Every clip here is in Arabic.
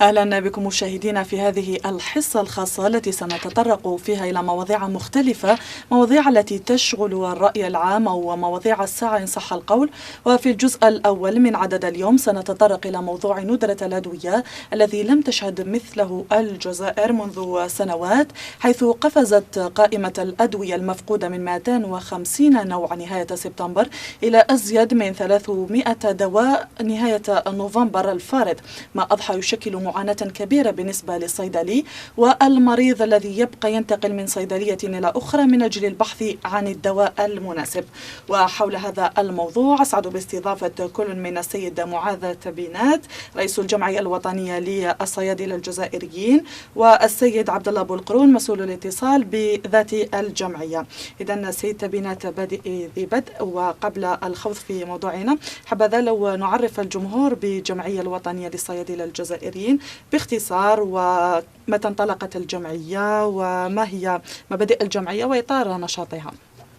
أهلا بكم مشاهدينا في هذه الحصة الخاصة التي سنتطرق فيها إلى مواضيع مختلفة، مواضيع التي تشغل الرأي العام أو مواضيع الساعة إن صح القول. وفي الجزء الأول من عدد اليوم سنتطرق إلى موضوع ندرة الأدوية الذي لم تشهد مثله الجزائر منذ سنوات، حيث قفزت قائمة الأدوية المفقودة من 250 نوع نهاية سبتمبر إلى أزيد من 300 دواء نهاية نوفمبر الفارط، ما أضحى يشكل معاناة كبيرة بالنسبة للصيدلي والمريض الذي يبقى ينتقل من صيدلية إلى أخرى من أجل البحث عن الدواء المناسب. وحول هذا الموضوع أسعد باستضافة كل من السيد معاذ تبينات رئيس الجمعية الوطنية للصيادلة الجزائريين، والسيد عبد الله أبو القرون مسؤول الاتصال بذات الجمعية. إذن السيد تبينات بادئ ذي بدء، وقبل الخوض في موضوعنا حبذا لو نعرف الجمهور بالجمعية الوطنية للصيادلة الجزائريين باختصار، ومتى انطلقت الجمعية وما هي مبادئ الجمعية وإطار نشاطها.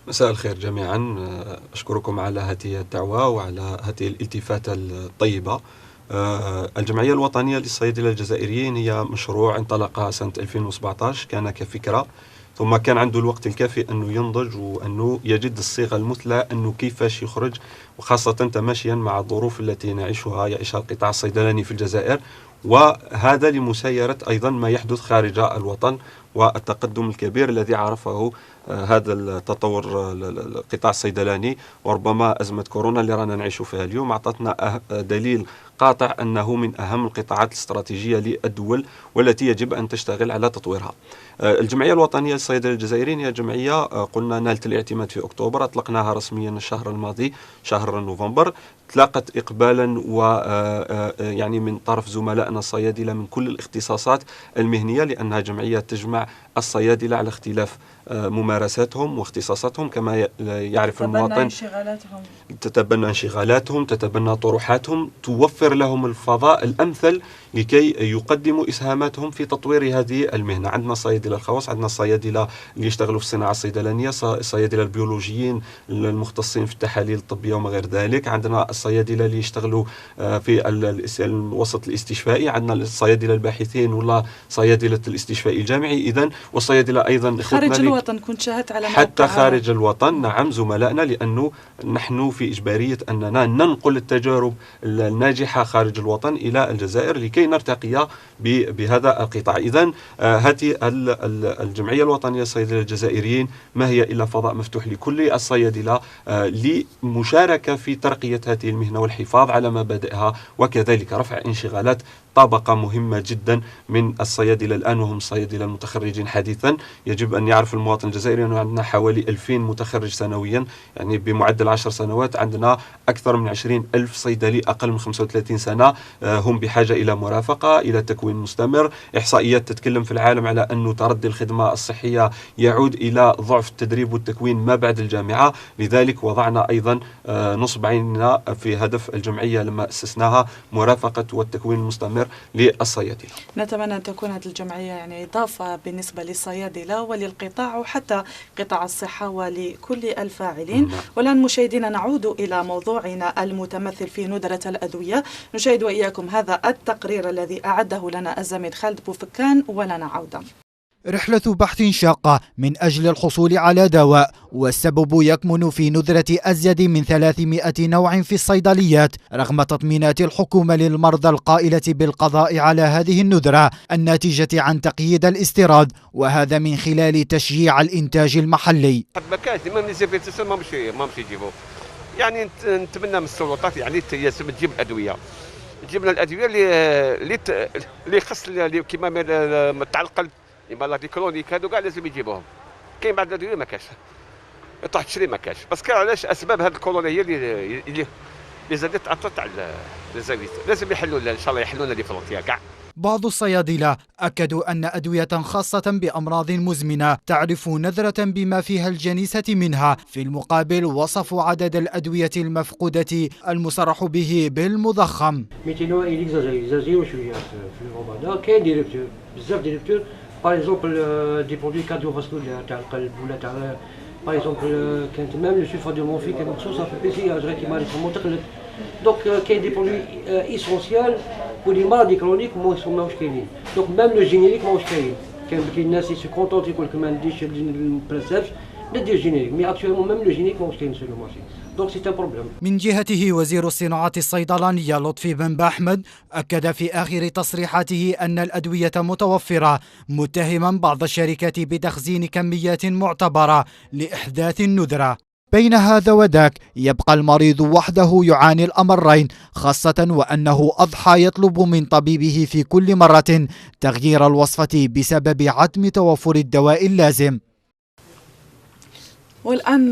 مساء الخير جميعا، أشكركم على هذه الدعوة وعلى هذه الالتفاتة الطيبة. الجمعية الوطنية للصيادلة الجزائريين هي مشروع انطلق سنة 2017، كان كفكرة، ثم كان عنده الوقت الكافي أنه ينضج وأنه يجد الصيغة المثلى أنه كيفاش يخرج، وخاصة تماشيا مع الظروف التي يعيشها القطاع الصيدلاني في الجزائر، وهذا لمسايرة أيضا ما يحدث خارج الوطن والتقدم الكبير الذي عرفه هذا التطور القطاع الصيدلاني. وربما أزمة كورونا اللي رانا نعيش فيها اليوم أعطتنا دليل قاطع أنه من أهم القطاعات الاستراتيجية للدول والتي يجب أن تشتغل على تطويرها. الجمعية الوطنية للصيادلة الجزائريين هي جمعية قلنا نالت الاعتماد في أكتوبر، أطلقناها رسميا الشهر الماضي شهر نوفمبر، تلاقت إقبالا ويعني من طرف زملائنا الصيادلة من كل الاختصاصات المهنية، لأنها جمعية تجمع الصيادلة على اختلاف ممارساتهم واختصاصاتهم، كما يعرف المواطن تتبنى انشغالاتهم، تتبنى طروحاتهم، توفر لهم الفضاء الأمثل لكي يقدموا إسهاماتهم في تطوير هذه المهنة. عندنا الصيادلة الخواص، عندنا الصيادلة اللي يشتغلوا في الصناعة الصيدلانية، الصيادلة البيولوجيين المختصين في التحاليل الطبية وما غير ذلك، عندنا الصيادلة اللي يشتغلوا في الوسط الاستشفائي، عندنا الصيادلة الباحثين ولا صيادلة الاستشفاء الجامعي، إذن والصيادلة أيضا خارج الوطن. كنت شاهدت على حتى خارج الوطن، نعم زملائنا، لأنه نحن في إجبارية أننا ننقل التجارب الناجحة خارج الوطن إلى الجزائر لكي نرتقي بهذا القطاع. إذن هذه الجمعية الوطنية للصيادلة الجزائريين ما هي إلا فضاء مفتوح لكل الصيادلة لمشاركة في ترقية هذه المهنة والحفاظ على مبادئها، وكذلك رفع انشغالات طبقة مهمة جدا من الصيادلة الآن، وهم الصيادلة المتخرجين حديثا. يجب أن يعرف المواطن الجزائري أنه عندنا حوالي 2000 متخرج سنويا، يعني بمعدل 10 سنوات عندنا أكثر من 20,000 صيدلي أقل من 35 سنة، هم بحاجة إلى مرافقة، إلى تكوين مستمر. إحصائيات تتكلم في العالم على أنه تردي الخدمة الصحية يعود إلى ضعف التدريب والتكوين ما بعد الجامعة، لذلك وضعنا أيضا نصب عيننا في هدف الجمعية لما أسسناها مرافقة والتكوين المستمر للصيادلة. نتمنى أن تكون هذه الجمعية يعني إضافة بالنسبة للصيادلة وللقطاع وحتى قطاع الصحة ولكل الفاعلين. والآن مشاهدينا نعود إلى موضوعنا المتمثل في ندرة الأدوية. نشاهد وإياكم هذا التقرير الذي أعده لنا الزميل خالد بوفكان، ولنا عودة. رحلة بحث شاقة من أجل الحصول على دواء، والسبب يكمن في ندرة أزيد من 300 نوع في الصيدليات، رغم تطمينات الحكومة للمرضى القائلة بالقضاء على هذه الندرة الناتجة عن تقييد الاستيراد، وهذا من خلال تشجيع الإنتاج المحلي. ما كانش ما مش يجيبوه، يعني نتمنى من السلطات يعني تجيب الأدوية، تجيب لنا الأدوية اللي خص كيما تاع القلب، يبقى دي كرونيك هادو كاع لازم يجيبوهم. كاين بعض الادويه ما كاش، تروح تشري ما كاش، باسكو علاش اسباب هذه الكورونا هي اللي زادت اثر تاع الزاوية، لازم يحلوا ان شاء الله يحلوا لنا لي فرونتيير كاع. بعض الصيادلة أكدوا أن أدوية خاصة بأمراض مزمنة تعرف نذرة بما فيها الجنيسة منها، في المقابل وصفوا عدد الأدوية المفقودة المصرح به بالمضخم. Par exemple, des produits cardiovasculaires, par exemple, même le sulfate de morphine, ça fait plaisir, donc il y a des produits essentiels ولي مالادي كرونيك ماهوش كاينين. دونك ميم لو جينيريك ماهوش كاين الناس يسو كونتونت يقول لك ما نديرش البريسيرش ندير جينيريك مي اكشوالمون ميم لو جينيريك ماهوش كاين سور لو مارشي دونك سي ان بروبليم. من جهته وزير الصناعات الصيدلانية لطفي بن باحمد أكد في آخر تصريحاته أن الأدوية متوفرة، متهما بعض الشركات بتخزين كميات معتبرة لإحداث الندرة. بين هذا وذاك يبقى المريض وحده يعاني الأمرين، خاصة وأنه أضحى يطلب من طبيبه في كل مرة تغيير الوصفة بسبب عدم توفر الدواء اللازم. والآن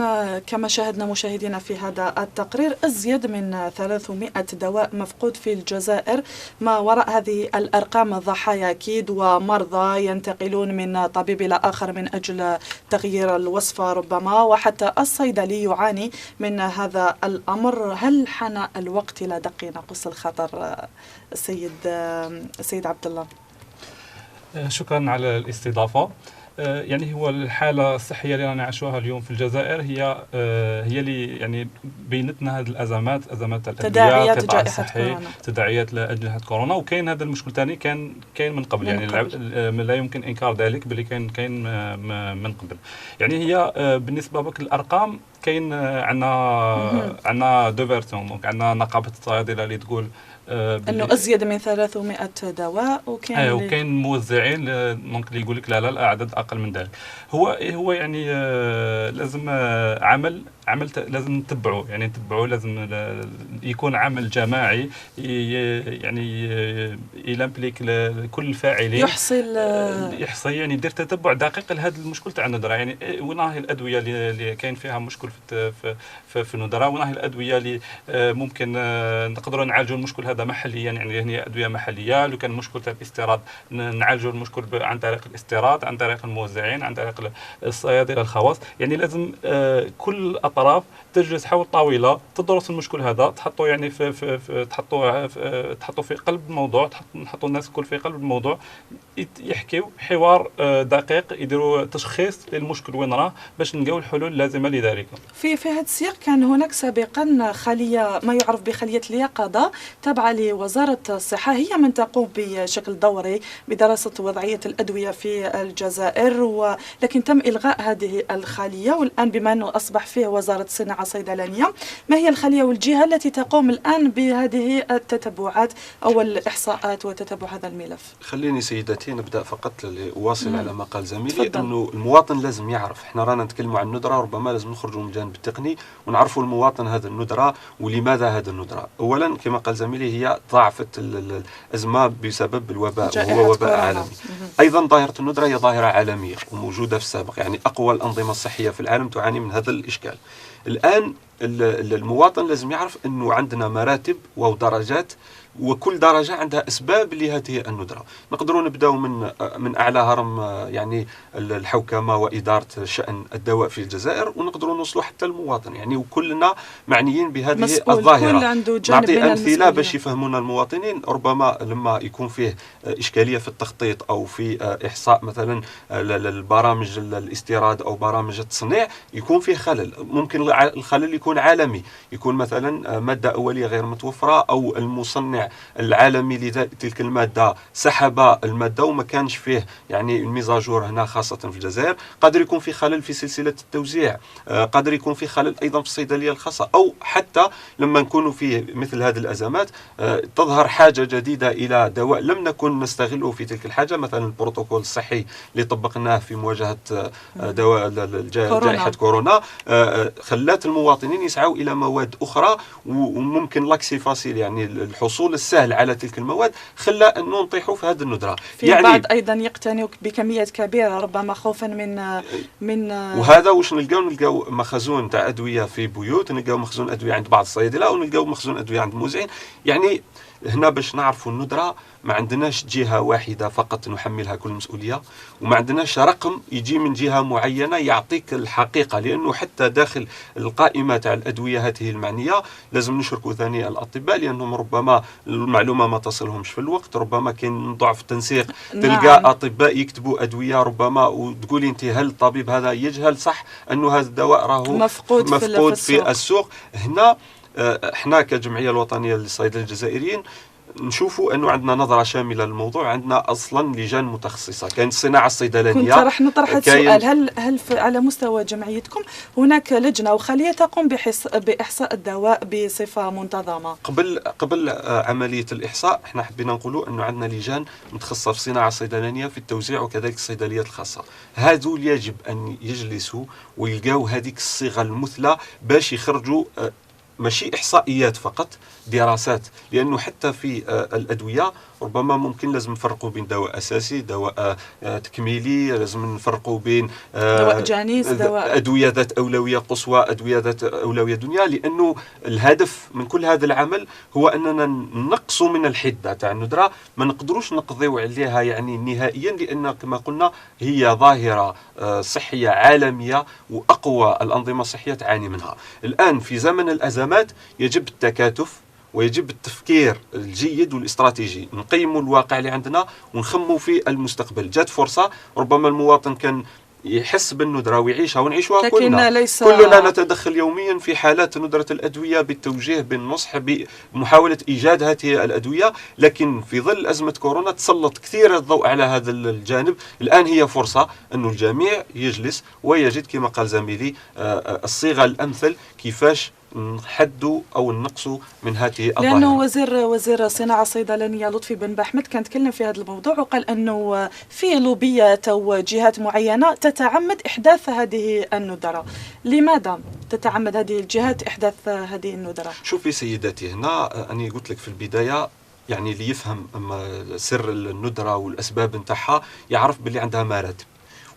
كما شاهدنا مشاهدينا في هذا التقرير أزيد من 300 دواء مفقود في الجزائر. ما وراء هذه الأرقام ضحايا أكيد ومرضى ينتقلون من طبيب إلى آخر من أجل تغيير الوصفة ربما، وحتى الصيدلي يعاني من هذا الأمر. هل حان الوقت إلى دق ناقوس الخطر السيد عبد الله؟ شكرا على الاستضافة. يعني هو الحالة الصحية اللي رانا نعيشوها اليوم في الجزائر هي اللي يعني بينتنا هذه الأزمات، أزمات الأدوية، القطاع الصحي، تداعيات لأجنحة كورونا. وكاين هذا المشكل ثاني كان من قبل، يعني لا يمكن إنكار ذلك بلي كاين من قبل. يعني هي بالنسبة لك الأرقام كاين عندنا دو فيرسيون. دونك عندنا نقابة الصيادلة اللي تقول انه ازيد من 300 دواء، وكاين موزعين دونك اللي يقول لك لا الاعداد اقل من ذلك. هو يعني لازم لازم نتبعوا، يعني لازم يكون عمل جماعي، يعني يلامبليك كل الفاعلين، يحصي يعني يدير تتبع دقيق لهذا المشكل تاع الندره. يعني وين راهي الادويه اللي كاين فيها مشكل في الندره، وين راهي الادويه اللي ممكن نقدروا نعالجوا المشكل هذا محليا، يعني هي ادويه محليه. لو كان مشكل تاع الاستيراد نعالجوا المشكل عن طريق الاستيراد، عن طريق الموزعين، عن طريق الصيادله الخواص. يعني لازم كل الاطراف تجلس حول طاوله تدرس المشكل هذا، تحطوا يعني تحطوا في قلب الموضوع، نحطوا الناس الكل في قلب الموضوع، يحكيوا حوار دقيق، يديروا تشخيص للمشكل وين راه باش نلقاو الحلول اللازمه لذلك. في هذا السياق كان هناك سابقا خليه ما يعرف بخليه اليقظه تابعه لوزاره الصحه، هي من تقوم بشكل دوري بدراسه وضعيه الادويه في الجزائر، لكن تم الغاء هذه الخليه. والان بما انه اصبح فيه وزاره الصناعه الصيدلانيه، ما هي الخليه والجهه التي تقوم الان بهذه التتبعات او الاحصاءات وتتبع هذا الملف؟ خليني سيدتي نبدا فقط لأواصل على ما قال زميلي، انه المواطن لازم يعرف. احنا رانا نتكلموا عن الندره، ربما لازم نخرجوا من الجانب التقني ونعرفوا المواطن هذا الندره ولماذا هذا الندره. اولا كما قال زميلي هي ضاعفت الازمه بسبب الوباء، وهو وباء عالمي. ايضا ظاهره الندره هي ظاهره عالميه وموجوده في السابق، يعني اقوى الانظمه الصحيه في العالم تعاني من هذا الاشكال. الان المواطن لازم يعرف انه عندنا مراتب ودرجات، وكل درجة عندها أسباب لهذه الندرة. نقدروا نبداو من أعلى هرم يعني الحوكمة وإدارة شأن الدواء في الجزائر، ونقدروا نوصلوا حتى المواطن، يعني وكلنا معنيين بهذه الظاهرة. نعطي أمثلة باش يفهمونا المواطنين. ربما لما يكون فيه إشكالية في التخطيط أو في إحصاء مثلا البرامج الاستيراد أو برامج التصنيع يكون فيه خلل، ممكن الخلل يكون عالمي، يكون مثلا مادة أولية غير متوفرة، أو المصنع العالمي لتلك المادة سحب المادة وما كانش فيه يعني الميزاجور هنا خاصة في الجزائر. قادر يكون في خلل في سلسلة التوزيع، قادر يكون في خلل أيضا في الصيدلية الخاصة، أو حتى لما نكون في مثل هذه الأزمات تظهر حاجة جديدة إلى دواء لم نكن نستغله في تلك الحاجة. مثلا البروتوكول الصحي اللي طبقناه في مواجهة دواء جائحة كورونا خلات المواطنين يسعوا إلى مواد أخرى، وممكن لاكسي فاسيل يعني الحصول السهل على تلك المواد خلى أنه نطيحوا في هذه الندرة. في يعني بعض أيضا يقتنوا بكميات كبيرة ربما خوفا من وهذا واش نلقاو مخزون تاع أدوية في بيوت، نلقاو مخزون أدوية عند بعض الصيادلة، ونلقاو مخزون أدوية عند الموزعين. يعني هنا باش نعرفوا الندرة ما عندناش جهة واحدة فقط نحملها كل المسؤولية، وما عندناش رقم يجي من جهة معينة يعطيك الحقيقة، لأنه حتى داخل القائمة تاع الأدوية هذه المعنية لازم نشركوا ثاني الأطباء، لأنهم ربما المعلومة ما تصلهمش في الوقت، ربما كاين ضعف التنسيق. تلقى أطباء يكتبوا أدوية ربما وتقولي أنت هل الطبيب هذا يجهل صح أنه هذا الدواء راهو مفقود في السوق. هنا احنا كجمعية الوطنية للصيادلة الجزائريين نشوفوا انه عندنا نظره شامله للموضوع. عندنا اصلا لجان متخصصه، كاين الصناعه الصيدلانيه. كنت راح نطرح هذا السؤال، هل على مستوى جمعيتكم هناك لجنه او خليه تقوم باحصاء الدواء بصفه منتظمه؟ قبل عمليه الاحصاء احنا حبينا نقولوا انه عندنا لجان متخصصه في الصناعه الصيدلانيه، في التوزيع، وكذلك الصيدليات الخاصه. هذول يجب ان يجلسوا ويلقاو هذيك الصيغه المثلى باش يخرجوا ماشي إحصائيات فقط، دراسات. لأنه حتى في الأدوية ربما ممكن لازم نفرقوا بين دواء أساسي، دواء تكميلي، لازم نفرقوا بين دواء جانيس، دواء أدوية ذات أولوية قصوى، أدوية ذات أولوية دنيا. لأنه الهدف من كل هذا العمل هو أننا نقصوا من الحدة تاع الندرة، ما نقدروش نقضيو عليها يعني نهائيا، لأن كما قلنا هي ظاهرة صحية عالمية وأقوى الأنظمة الصحية تعاني منها. الآن في زمن الأزمات يجب التكاتف ويجب التفكير الجيد والاستراتيجي، نقيموا الواقع اللي عندنا ونخموا في المستقبل. جات فرصة ربما المواطن كان يحس بالندرة ويعيشها ونعيشها كلنا. كلنا نتدخل يوميا في حالات ندرة الأدوية بالتوجيه، بالنصح، بمحاولة إيجاد هذه الأدوية. لكن في ظل أزمة كورونا تسلط كثير الضوء على هذا الجانب. الآن هي فرصة أن الجميع يجلس ويجد كما قال زميلي الصيغة الأمثل كيفاش نحدوا او نقصوا من هذه الظاهره. لانه وزير الصناعه الصيدلانيه لطفي بن باحمد كان تكلم في هذا الموضوع وقال انه في لوبيات او جهات معينه تتعمد احداث هذه الندره. لماذا تتعمد هذه الجهات احداث هذه الندره؟ شوفي سيداتي، هنا انا قلت لك في البدايه يعني اللي يفهم سر الندره والاسباب نتاعها يعرف باللي عندها مراتب،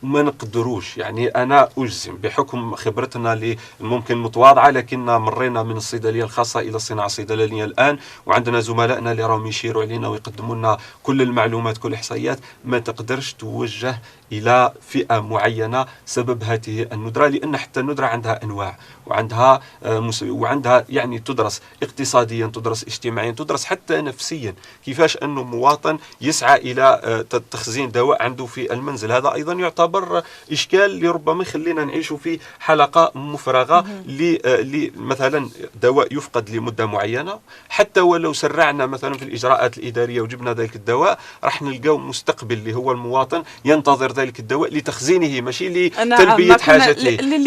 وما نقدروش يعني أنا أجزم بحكم خبرتنا اللي ممكن متواضعة، لكن مرينا من الصيدلية الخاصة إلى الصناعة الصيدلانية الآن، وعندنا زملائنا اللي راهم يشيروا علينا ويقدموا لنا كل المعلومات كل الإحصائيات. ما تقدرش توجه إلى فئة معينة سبب هذه الندرة، لأن حتى الندرة عندها أنواع وعندها يعني تدرس اقتصاديا، تدرس اجتماعيا، تدرس حتى نفسيا. كيفاش أنه مواطن يسعى إلى تخزين دواء عنده في المنزل، هذا أيضا يعتبر إشكال اللي ربما يخلينا نعيش في حلقة مفرغة. مثلا دواء يفقد لمدة معينة، حتى ولو سرعنا مثلا في الإجراءات الإدارية وجبنا ذلك الدواء، راح نلقاو مستقبل اللي هو المواطن ينتظر ذلك الدواء لتخزينه ماشي لتلبية حاجته. يعني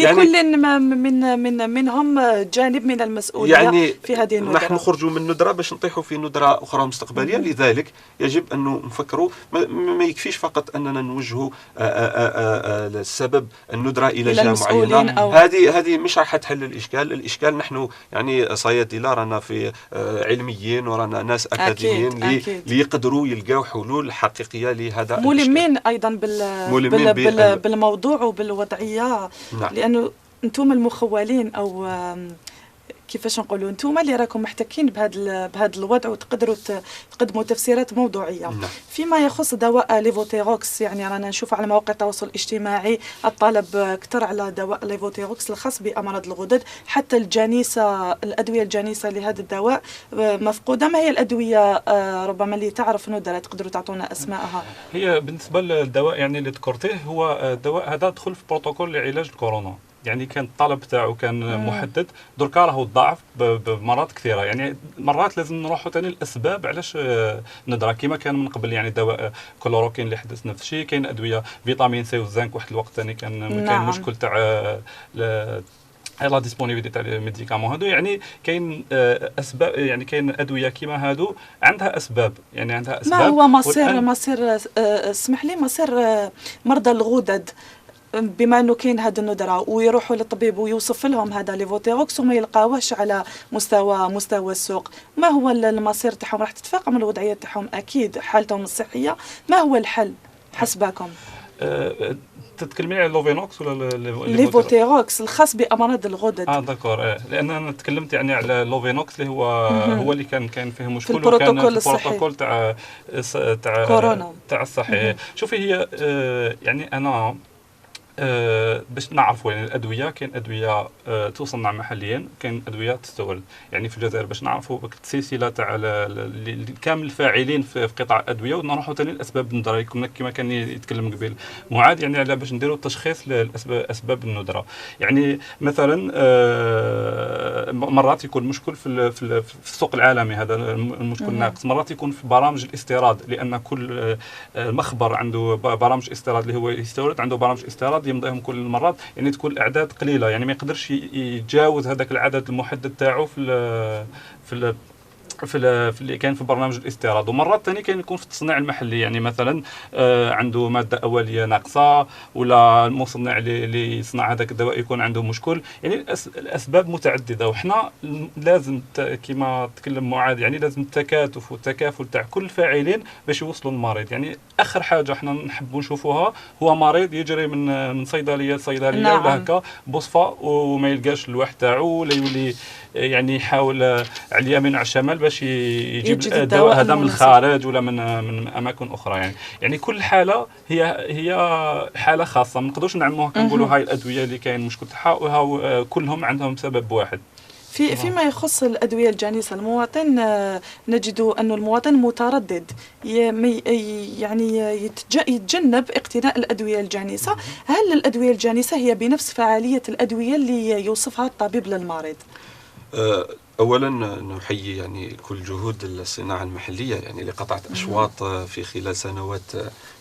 منهم جانب من المسؤولية يعني في هذه الندرة. نحن نخرجوا من ندرة باش نطيحوا في ندرة أخرى مستقبلية. لذلك يجب أن نفكروا، ما يكفيش فقط أننا نوجهوا السبب الندرة إلى جهة معينة. هذه مش راح تحل الإشكال نحن يعني صيادلة رانا في علميين ورانا ناس أكاديميين اللي يقدروا يلقاو حلول حقيقية لهذا ملمين أيضا بالموضوع وبالوضعية. نعم. لأنه أنتم المخولين أو كيفاش نقولوا أنتم اللي راكم محتكين بهذا الوضع وتقدروا تقدموا تفسيرات موضوعية. نعم. فيما يخص دواء ليفوتيروكس، يعني رانا نشوف على مواقع التواصل الاجتماعي الطلب كتر على دواء ليفوتيروكس الخاص بأمراض الغدد، حتى الأدوية الجانسة لهذا الدواء مفقودة. ما هي الأدوية ربما اللي تعرف ندرة تقدروا تعطونا أسماءها؟ هي بالنسبة للدواء يعني اللي ذكرتيه، هو الدواء هذا دخل في بروتوكول لعلاج الكورونا، يعني كان الطلب تاعو كان محدد. دركا راهو تضاعف بمرات كثيره، يعني مرات لازم نروحوا ثاني الاسباب علاش ندرى كيما كان من قبل. يعني دواء كلوروكين اللي حدث نفس الشيء، كاين ادويه فيتامين سي والزنك واحد الوقت ثاني كان مشكل تاع لا ديسبونيبيليتي تاع الميديكامون هادو. يعني كاين اسباب، يعني كاين ادويه كيما هادو عندها اسباب، يعني عندها اسباب. ما هو مصير اسمح لي، مصير مرضى الغدد بما انه كاين هذا الندره ويروحوا للطبيب ويوصف لهم هذا ليفوتيروكس وما يلقاوهش على مستوى السوق، ما هو المصير تاعهم؟ راح تتفاقم الوضعيه تاعهم اكيد، حالتهم الصحيه. ما هو الحل حسبكم؟ تتكلمين على لوفينوكس ولا ليفوتيروكس الخاص بامراض الغدد؟ داكور. لان انا تكلمت يعني على لوفينوكس اللي هو اللي كان فيه مشكل، في البروتوكول تاع كورونا تاع الصحي. شوفي هي يعني انا باش نعرفوا يعني الادويه، كاين ادويه تصنع محليا، كاين ادويه تستورد. يعني في الجزائر باش نعرفوا السلسله تاع كامل الفاعلين في قطاع الادويه، ونروحوا ثاني لاسباب الندره كما كان يتكلم قبل معاذ، يعني على باش نديروا تشخيص لاسباب الندره. يعني مثلا مرات يكون مشكل في السوق العالمي، هذا المشكل ناقص. مرات يكون في برامج الاستيراد، لان كل مخبر عنده برامج استيراد اللي هو يستورد، عنده برامج استيراد يمضيهم كل المرات، يعني تكون الاعداد قليله، يعني ما يقدرش يتجاوز هذاك العدد المحدد تاعو في اللي كان في برنامج الاستيراد. ومرات ثاني كان يكون في التصنيع المحلي، يعني مثلا عنده ماده اوليه ناقصه، ولا المصنع اللي يصنع هذاك الدواء يكون عنده مشكل. يعني الاسباب متعدده، وحنا لازم كما تكلم معاذ، يعني لازم التكاتف والتكافل تاع كل الفاعلين باش يوصلوا للمريض. يعني اخر حاجه حنا نحبوا نشوفوها هو مريض يجري من صيدليه لصيدليه نعم. ولا هكا بصفه وما يلقاش الواحد تاعو، ولا يولي يعني يحاول على اليمين وعلى الشمال باش يجيب الدواء هذا من الخارج ولا من اماكن اخرى. يعني كل حاله هي حاله خاصه، ما نقدروش نعموها كنقولوا هاي الادويه اللي كاين مشكل تاعها كلهم عندهم سبب واحد. فيما يخص الأدوية الجانسة، المواطن نجد أن المواطن متردد، يعني يتجنب اقتناء الأدوية الجانسة. هل الأدوية الجانسة هي بنفس فعالية الأدوية اللي يوصفها الطبيب للمريض؟ أولا نحيي يعني كل جهود الصناعة المحلية، يعني لقطعت أشواط في خلال سنوات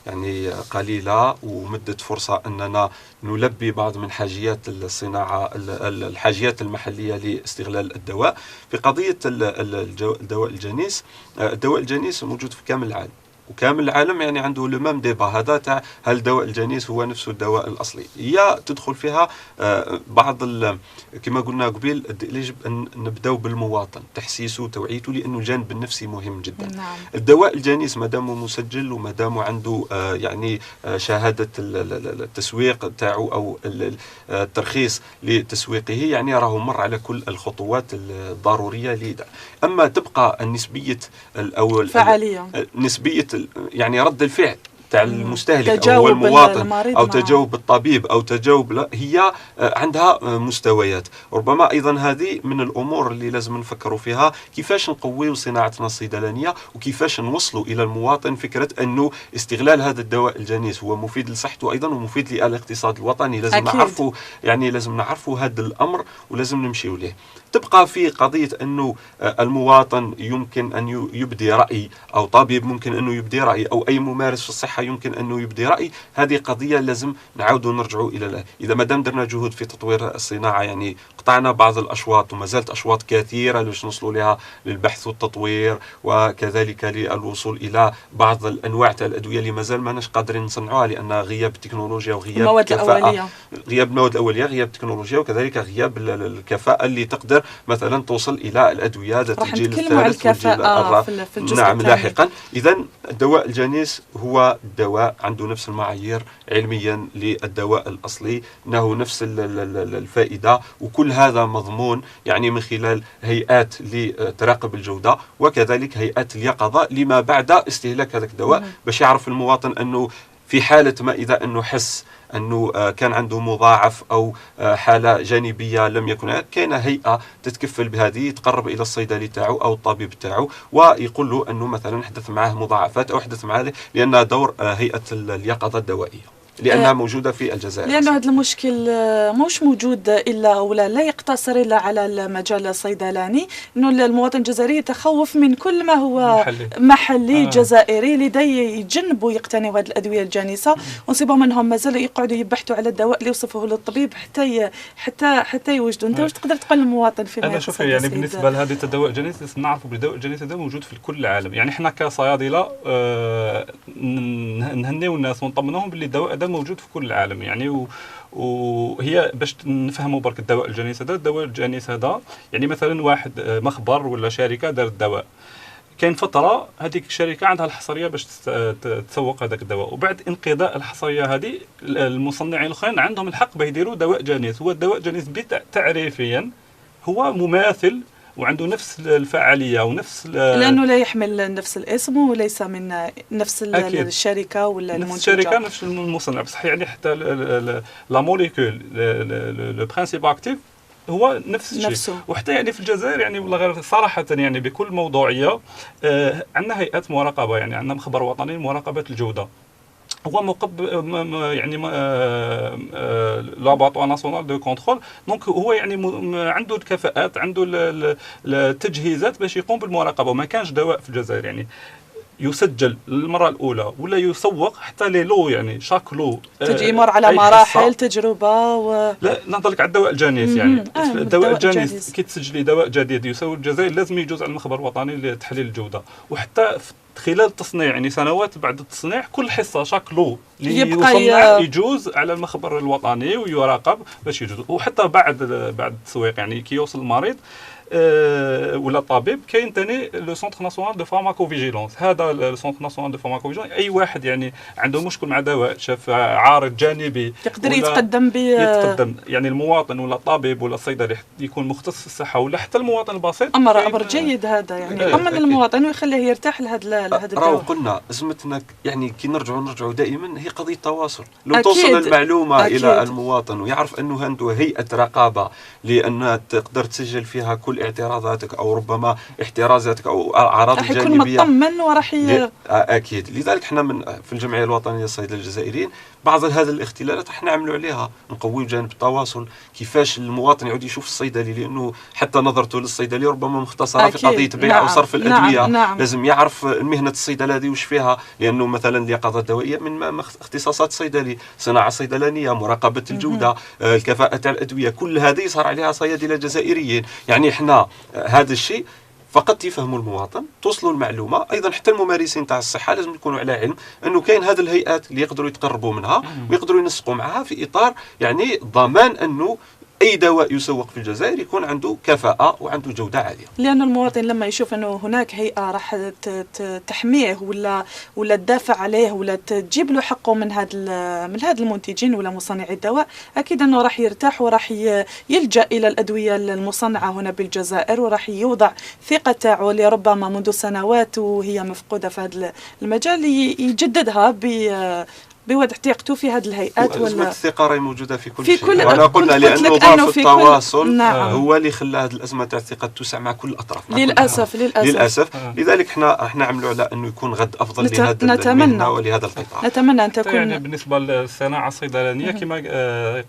يعني قليلة، ومدت فرصة أننا نلبي بعض من حاجيات الصناعة، الحاجيات المحلية لاستغلال الدواء. في قضية الدواء الجنيس، الدواء الجنيس موجود في كامل العالم، وكامل العالم يعني عنده لمام ديبا هذا تاع هل الدواء الجنيس هو نفسه الدواء الأصلي. هي تدخل فيها بعض كما قلنا قبل، يجب أن نبدأ بالمواطن، تحسيسه وتوعيته، لأنه الجانب النفسي مهم جدا. نعم. الدواء الجنيس ما دامه مسجل وما دامه عنده يعني شهادة التسويق تاعو أو الترخيص لتسويقه، يعني راه مر على كل الخطوات الضرورية لذا. أما تبقى النسبية أو فعالية، نسبية يعني رد الفعل تاع المستهلك أو هو المواطن أو تجاوب الطبيب أو تجاوب، لا، هي عندها مستويات. ربما أيضا هذه من الأمور اللي لازم نفكروا فيها، كيفاش نقويوا صناعتنا الصيدلانية، وكيفاش نوصلوا إلى المواطن فكرة أنه استغلال هذا الدواء الجنيس هو مفيد لصحته أيضا ومفيد للاقتصاد الوطني. لازم نعرفوا، يعني لازم نعرفوا هذا الأمر ولازم نمشيوا له. تبقى في قضية أنه المواطن يمكن أن يبدي رأي، أو طبيب ممكن أنه يبدي رأي، أو أي ممارس في الصحة يمكن أنه يبدي رأي. هذه قضية لازم نعاودوا نرجعوا إلى إذا ما دام درنا جهود في تطوير الصناعة، يعني قطعنا بعض الأشواط وما زالت أشواط كثيرة باش نوصلوا لها للبحث والتطوير، وكذلك للوصول إلى بعض الأنواع تاع الأدوية اللي ما زال ماناش قادرين نصنعوها، لأن غياب التكنولوجيا وغياب المواد الأولية، غياب المواد الأولية، غياب التكنولوجيا، وكذلك غياب الكفاءة اللي تقدر مثلا توصل إلى الأدوية ذات الجيل الثالث والجيل الرابع. نعم، لاحقا. إذا الدواء الجنيس هو دواء عنده نفس المعايير علميا للدواء الأصلي، أنه نفس الفائدة، وكل هذا مضمون يعني من خلال هيئات لتراقب الجودة، وكذلك هيئات اليقظة لما بعد استهلاك هذا الدواء، باش يعرف المواطن أنه في حالة ما إذا أنه حس أنه كان عنده مضاعف أو حالة جانبية لم يكن، كاينة هيئة تتكفل بهذه، تقرب إلى الصيدلي تاعو أو الطبيب تاعو ويقول له أنه مثلا حدث معه مضاعفات أو حدث معه، لأنها دور هيئة اليقظة الدوائية، لأنها موجودة في الجزائر. لأنه هذا المشكل مش موجود إلا ولا لا يقتصر إلا على المجال الصيدلاني، إنه المواطن الجزائري يتخوف من كل ما هو محلي جزائري، لذا يتجنبوا يقتنوا هذه الأدوية الجانسة، ونصيبوا منهم مازالوا يقعدوا يبحثوا على الدواء اللي يوصفه للطبيب حتى يوجدوا. أنت واش تقدر تقول للمواطن فيما أنا شوف يعني بالنسبة لهذه الدواء الجنيس نعرفوا بالدواء الجنيس هذا موجود في كل العالم. يعني إحنا كصيادلة نهنيو الناس ونطمنوهم باللي الدواء هذا موجود في كل العالم. يعني وهي باش نفهموا برك الدواء الجنيس هذا، الدواء الجنيس هذا يعني مثلا واحد مخبر ولا شركه دارت الدواء، كاين فتره هذيك الشركه عندها الحصريه باش تسوق هذاك الدواء، وبعد انقضاء الحصريه هذه المصنعين الاخرين عندهم الحق باه يديروا دواء جنيس. هو الدواء الجنيس تعريفيا هو مماثل وعنده نفس الفعاليه ونفس لانه لا يحمل نفس الاسم وليس من نفس أكيد. الشركه ولا نفس المنتجه. الشركه نفس المصنع، بصح يعني حتى لا موليكول لو برينسيپ اكتيف هو نفس الشيء نفسه. وحتى يعني في الجزائر يعني والله غير صراحه يعني بكل موضوعيه عندنا هيئات مراقبه، يعني عندنا مخبر وطني لمراقبه الجوده، هو يعني لاباطوار ناسيونال دو كونترول، دونك هو يعني عنده الكفاءات، عنده التجهيزات باش يقوم بالمراقبه. وما كانش دواء في الجزائر يعني يسجل للمره الاولى ولا يسوق حتى لي لو، يعني شاك لو تجي يمر على مراحل تجربه لا نهضر لك على الدواء الجانيس. يعني الدواء الجانيس كي تسجلي دواء جديد يسوق الجزائر لازم يجوز على المخبر الوطني لتحليل الجوده، وحتى خلال التصنيع يعني سنوات بعد التصنيع كل حصه شاك لو اللي يصنع يجوز على المخبر الوطني ويراقب باش يجوز. وحتى بعد التسويق يعني كي يوصل المريض ولا الطبيب كاين ثاني لو سونتر ناسيونال دو فارماكوفيجيلونس. هذا لو سونتر ناسيونال دو فارماكوفيجيلونس اي واحد يعني عنده مشكل مع دواء، شاف عارض جانبي يقدر يتقدم يعني المواطن ولا الطبيب ولا الصيدلي يكون مختص في الصحه ولا حتى المواطن البسيط امر جيد هذا، يعني يطمن المواطن ويخليه يرتاح لهذا الدواء. راهو قلنا ازمتنا يعني كي نرجعوا دائما هي قضيه تواصل. لو توصل المعلومه الى المواطن ويعرف انه عنده هيئه رقابه لانها تقدر تسجل فيها كل اعتراضاتك او ربما احترازاتك او اعراض جانبيه، يكون مطمن وراح اكيد. لذلك احنا في الجمعيه الوطنيه للصيدله الجزائريين بعض هذه الاختلالات راح نعملوا عليها، نقوي جانب التواصل، كيفاش المواطن يعود يشوف الصيدلي، لانه حتى نظرته للصيدلي ربما مختصره في قضيه بيع او صرف الادويه. لازم يعرف مهنه الصيدله هذه وش فيها، لانه مثلا اليقظه الدوائيه من اختصاصات الصيدلي، صناعه الصيدلانيه، مراقبه الجوده، الكفاءه تاع الادويه، كل هذه يصار عليها صيادله جزائريين. يعني احنا هذا الشيء فقط يفهموا المواطن، توصلوا المعلومه. ايضا حتى الممارسين تاع الصحه لازم يكونوا على علم انه كاين هذه الهيئات اللي يقدروا يتقربوا منها ويقدروا ينسقوا معها في اطار يعني ضمان انه اي دواء يسوق في الجزائر يكون عنده كفاءه وعنده جوده عاليه. لأن المواطن لما يشوف انه هناك هيئه راح تحميه ولا تدافع عليه ولا تجيب له حقه من هذا المنتجين ولا مصنعي الدواء، اكيد انه راح يرتاح وراح يلجا الى الادويه المصنعه هنا بالجزائر، وراح يوضع ثقه تاعو اللي ربما منذ سنوات وهي مفقوده في هذا المجال يجددها بوضع ثقته في هذه الهيئات. ولا الثقه راهي موجوده في كل شيء. وانا قلنا لانه ضعف التواصل هو اللي خلى هذه الازمه تاع الثقه توسع مع كل الاطراف. للاسف لذلك احنا راح نعملوا على انه يكون غد افضل لهذا المهنه ولهذا القطاع. نتمنى ان تكون يعني بالنسبه للصناعه الصيدلانيه كما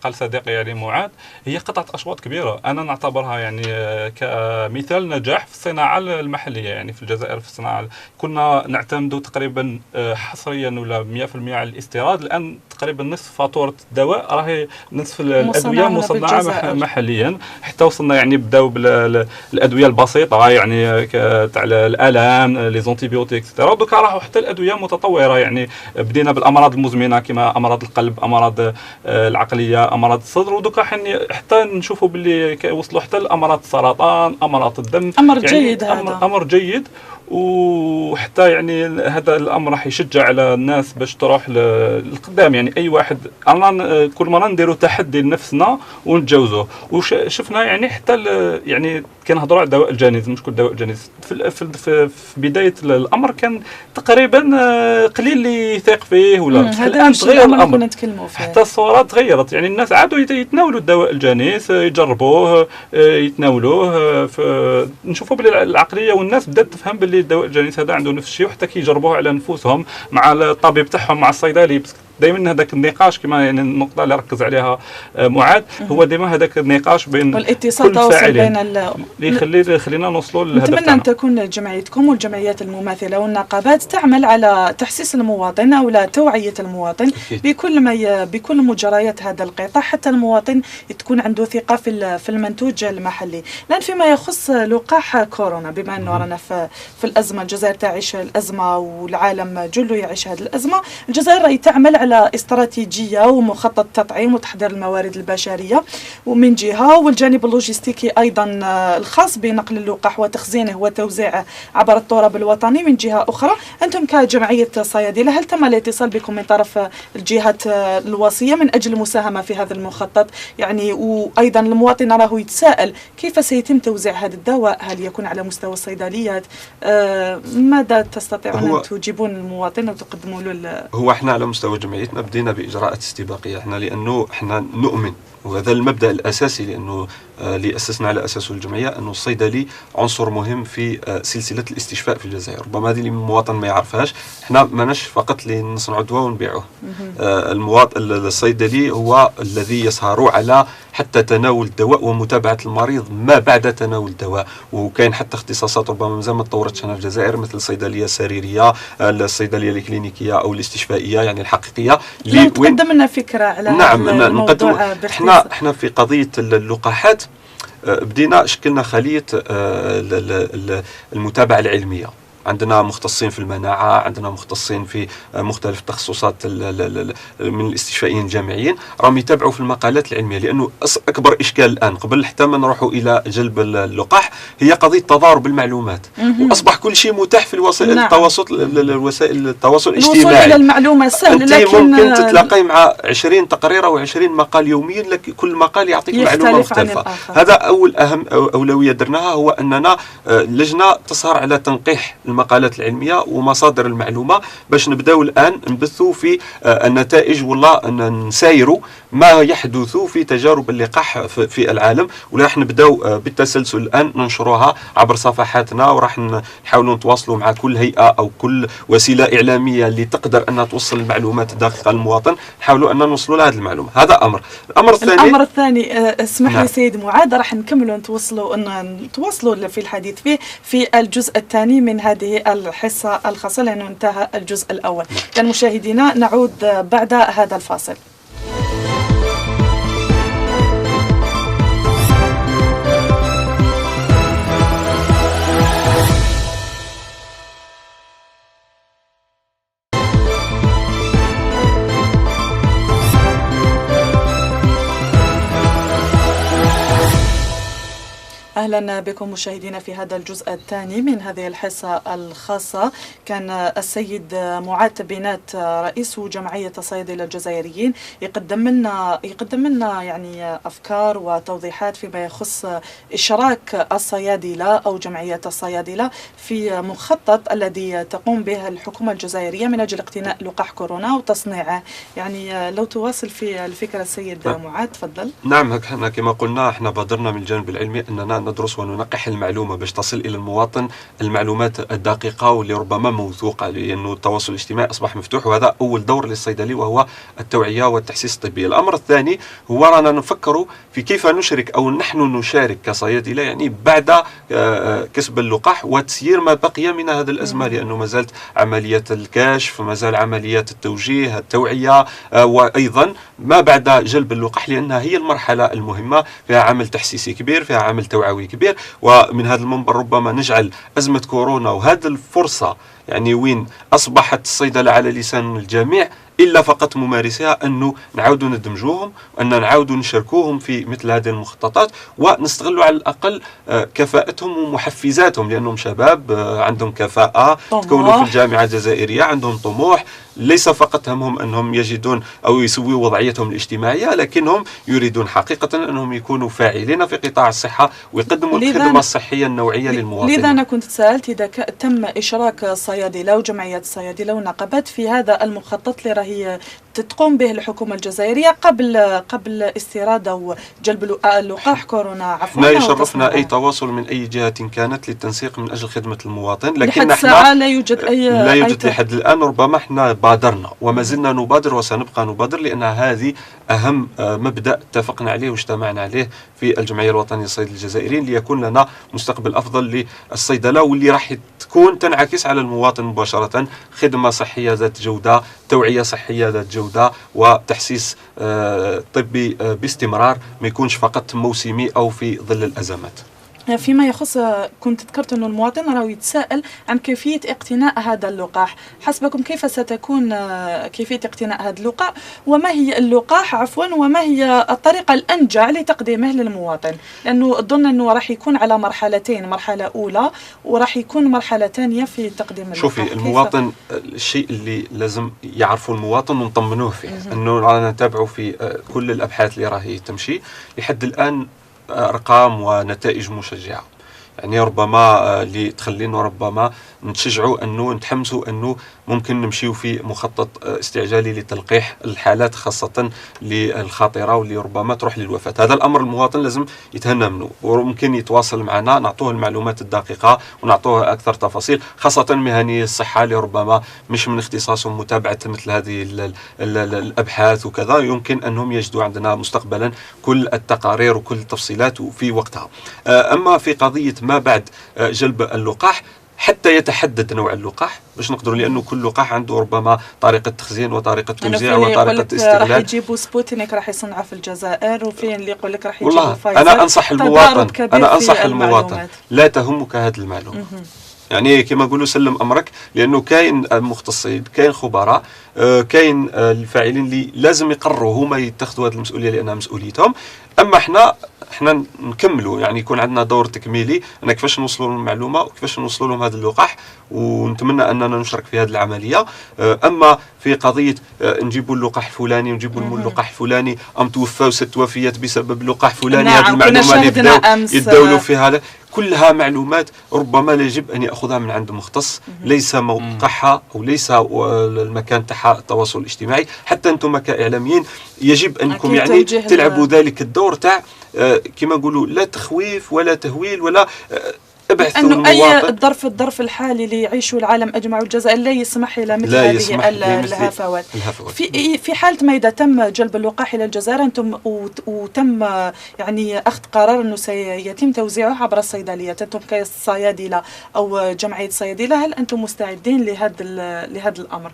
قال صديقي يعني معاذ، هي قطعه اشواط كبيره، انا نعتبرها يعني كمثال نجاح في الصناعه المحليه. يعني في الجزائر في الصناعه كنا نعتمد تقريبا حصريا ولا 100% على الاستيراد، الان تقريبا نصف فاتوره الدواء راهي نصف الادويه مصنعه محليا، حتى وصلنا يعني بداو بالادويه البسيطه يعني تاع الالام لي زونتيبيوتيك اكسترا، دوكا راحوا حتى الادويه متطوره. يعني بدينا بالامراض المزمنه كما امراض القلب، امراض العقليه، امراض الصدر، ودوكا حتى نشوفوا باللي وصلوا حتى الامراض السرطان، امراض الدم. امر يعني جيد هذا، امر جيد. وحتى يعني هذا الامر راح يشجع على الناس باش تروح للقدام. يعني اي واحد انا كل مره نديروا تحدي لنفسنا ونتجاوزوه. وشفنا يعني حتى يعني كنهضروا على دواء الجانيز، مشكل دواء الجانيز في بدايه الامر كان تقريبا قليل اللي يثق فيه ولا الان تغير الامر، حتى الصوره تغيرت. يعني الناس عادوا يتناولوا الدواء الجانيز، يجربوه يتناولوه. نشوفوا باللي العقليه والناس بدات تفهم باللي الدواء الجانيس هذا عنده نفس الشيء، وحتى كيجربوه على نفوسهم مع الطبيب تاعهم مع الصيدلي. دائما هذاك النقاش كما يعني النقطه اللي ركز عليها معاذ، هو دائما هذاك النقاش بين والاتصال تواصل بين اللي خلينا نوصلوا للهدف. نتمنى ان تكون جمعيتكم والجمعيات المماثله والنقابات تعمل على تحسيس المواطن او لا توعيه المواطن بكل مجريات هذا القطاع، حتى المواطن تكون عنده ثقه في المنتوج المحلي. لان فيما يخص لقاح كورونا، بما انه رانا في الازمه، الجزائر تعيش الازمه والعالم جله يعيش هذه الازمه، الجزائر راهي تعمل على على استراتيجية ومخطط تطعيم وتحضير الموارد البشرية ومن جهة، والجانب اللوجستيكي أيضا الخاص بنقل اللقاح وتخزينه وتوزيعه عبر التراب الوطني من جهة أخرى. أنتم كجمعية صيادلة هل تم الاتصال بكم من طرف الجهات الوصية من أجل المساهمة في هذا المخطط؟ يعني وأيضا المواطن راه يتساءل كيف سيتم توزيع هذا الدواء؟ هل يكون على مستوى الصيدليات؟ ماذا تستطيعون أن تجيبون المواطن وتقدموا له؟ هو احنا على مستوى جمعيتنا بدينا بإجراءات استباقية، احنا لأنه احنا نؤمن، وهذا المبدأ الأساسي لأنه اللي أسسنا على أساسه الجمعية، أنه الصيدلي عنصر مهم في سلسلة الاستشفاء في الجزائر. ربما هذه اللي المواطن ما يعرفهاش، احنا ماناش فقط لنصنعوا دواء ونبيعوه. المواطن الصيدلي هو الذي يسهر على حتى تناول الدواء ومتابعة المريض ما بعد تناول الدواء، وكاين حتى اختصاصات ربما مازال ما تطورتش هنا في الجزائر، مثل الصيدلية السريرية، الصيدلية الكلينيكية أو الاستشفائية يعني الحقيقية. تقدم لنا فكرة على نعم نقدم. احنا في قضية اللقاحات بدينا شكلنا خلية المتابعة العلمية. عندنا مختصين في المناعة، عندنا مختصين في مختلف التخصصات من الاستشفائيين الجامعيين، راهم يتابعوا في المقالات العلمية، لأنه أكبر إشكال الآن قبل حتى ما نروحوا إلى جلب اللقاح هي قضية تضارب المعلومات، وأصبح كل شيء متاح في الوسائل التواصل، الوسائل التواصل الاجتماعي. الوصول إلى المعلومة سهل، لكن ممكن تتلاقي مع 20 تقرير أو 20 مقال يوميا، لكن كل مقال يعطيك معلومة مختلفة. هذا أول أهم أولوية درناها، هو أننا لجنة تسهر على تنقيح المقالات العلمية ومصادر المعلومة باش نبداو الآن نبثوا في النتائج، والله نسايروا ما يحدث في تجارب اللقاح في العالم، وراح نبداو بالتسلسل الآن ننشروها عبر صفحاتنا، وراح نحاولوا نتواصلوا مع كل هيئة أو كل وسيلة إعلامية اللي تقدر أنها توصل المعلومات دقيقة للمواطن، نحاولوا أن نوصلوا لهذه المعلومة. هذا أمر. الأمر الثاني اسمح لي سيد معاذ، راح نكملوا نتواصلوا في الحديث فيه في الجزء الثاني من هذه الحصة الخاصة، لأنه انتهى الجزء الأول. كان مشاهدينا نعود بعد هذا الفاصل. أهلا بكم مشاهدينا في هذا الجزء الثاني من هذه الحصة الخاصة. كان السيد معاذ بنات رئيس جمعية الصيادلة الجزائريين يقدم لنا يعني أفكار وتوضيحات فيما يخص إشراك الصيادلة أو جمعية الصيادلة في مخطط الذي تقوم به الحكومة الجزائرية من أجل اقتناء لقاح كورونا وتصنيعه. يعني لو تواصل في الفكرة السيد معاذ تفضل. نعم، احنا كما قلنا احنا بادرنا من الجانب العلمي أننا ندرس وننقح المعلومة باش تصل إلى المواطن المعلومات الدقيقة واللي ربما موثوقة، لأنه التواصل الاجتماعي أصبح مفتوح، وهذا أول دور للصيدلي وهو التوعية والتحسيس الطبي. الأمر الثاني هو رانا نفكر في كيف نشرك أو نحن نشارك كصيادلة يعني بعد كسب اللقاح وتسيير ما بقي من هذا الأزمة، لأنه ما زالت عملية الكشف، ما زال عمليات التوجيه، التوعية، وأيضا ما بعد جلب اللقاح، لأنها هي المرحلة المهمة، فيها عمل تحسيسي كبير، فيها عمل توعوي كبير. ومن هذا المنبر ربما نجعل أزمة كورونا وهذه الفرصة يعني وين أصبحت الصيدلة على لسان الجميع إلا فقط ممارسيها، أنه نعاودوا ندمجوهم، أن نعاودوا نشاركوهم في مثل هذه المخططات، ونستغلوا على الأقل كفاءتهم ومحفزاتهم، لأنهم شباب عندهم كفاءة، تكونوا في الجامعة الجزائرية، عندهم طموح، ليس فقط همهم أنهم يجدون أو يسووا وضعيتهم الاجتماعية، لكنهم يريدون حقيقة أنهم يكونوا فاعلين في قطاع الصحة ويقدموا الخدمة الصحية النوعية للمواطنين. لذا أنا كنت سألت إذا تم إشراك الصيادلة وجمعية الصيادلة والنقابات في هذا المخطط اللي راهي تقوم به الحكومة الجزائرية قبل استيراد أو جلب اللقاح كورونا. عفوا، لا يشرفنا أي تواصل من أي جهة كانت للتنسيق من أجل خدمة المواطن، لكن لحد الساعة لا يوجد لحد الآن. ربما احنا بادرنا وما زلنا نبادر وسنبقى نبادر، لأن هذه أهم مبدأ اتفقنا عليه واجتمعنا عليه في الجمعية الوطنية للصيادلة الجزائريين، ليكون لنا مستقبل أفضل للصيدلة، واللي راح تكون تنعكس على المواطن مباشرة، خدمة صحية ذات جودة، توعية صحية ذات جودة، وتحسيس طبي باستمرار، ما يكونش فقط موسمي أو في ظل الأزمات. فيما يخص كنت ذكرت أن المواطن راه يتساءل عن كيفية اقتناء هذا اللقاح. حسبكم كيف ستكون كيفية اقتناء هذا اللقاح، وما هي اللقاح عفوا، وما هي الطريقة الأنجع لتقديمه للمواطن؟ لأنه أظن أنه راح يكون على مرحلتين، مرحلة أولى وراح يكون مرحلة ثانية في تقديم اللقاح. شوفي المواطن، الشيء اللي لازم يعرفوا المواطن ونطمنوه فيه أنه رانا نتابعوا في كل الأبحاث اللي راهي تمشي لحد الآن أرقام ونتائج مشجعة. يعني ربما اللي تخلينا ربما نتشجعوا أنه نتحمسوا أنه ممكن نمشيو في مخطط استعجالي لتلقيح الحالات خاصة للخطيرة واللي ربما تروح للوفاة. هذا الأمر المواطن لازم يتهنى منه، وممكن يتواصل معنا نعطوه المعلومات الدقيقة ونعطوه أكثر تفاصيل، خاصة مهني الصحة اللي ربما مش من اختصاصهم متابعة مثل هذه الأبحاث وكذا، يمكن أنهم يجدوا عندنا مستقبلا كل التقارير وكل التفصيلات في وقتها. أما في قضية ما بعد جلب اللقاح حتى يتحدد نوع اللقاح باش نقدروا، لانه كل لقاح عنده ربما طريقه تخزين وطريقه توزيع وطريقه استغلال. راح يجيبوا سبوتنيك راح يصنعوا في الجزائر، وفين اللي يقول لك راح يجيبوا فايزر. انا انصح المواطن لا تهمك هذه المعلومه. يعني كما نقولوا سلم امرك، لانه كاين مختصين، كاين خبراء، كاين الفاعلين اللي لازم يقرروا هما يتخذوا هذه المسؤوليه لانها مسؤوليتهم. اما احنا نكملوا، يعني يكون عندنا دور تكميلي أنا كيفاش نوصلوا لهم المعلومة وكيفاش نوصلوا لهم هذا اللقاح، ونتمنى أننا نشارك في هذه العملية. أما في قضية نجيبوا اللقاح الفلاني ونجيبوا اللقاح الفلاني أم توفى 6 وفيات بسبب اللقاح الفلاني، نعم، هذه المعلومة اللي يتداولوا في هذا كلها معلومات ربما لا يجب أن يأخذها من عند مختص، ليس موقعها أو ليس المكان تاعها التواصل الاجتماعي. حتى أنتم كإعلاميين يجب أنكم يعني تلعبوا ذلك الدور تاع كما نقولوا لا تخويف ولا تهويل ولا ابعثوا أنه المواطن. أي الظرف اللي يعيشه العالم أجمع والجزائر لا يسمح إلى مثل هذه الهفوات. في حالة ما إذا تم جلب اللقاح إلى الجزائر أنتم وتم يعني أخذ قرار أنه سيتم توزيعه عبر الصيدليات، أنتم كصيادلة أو جمعية صيادلة، هل أنتم مستعدين لهذا الأمر؟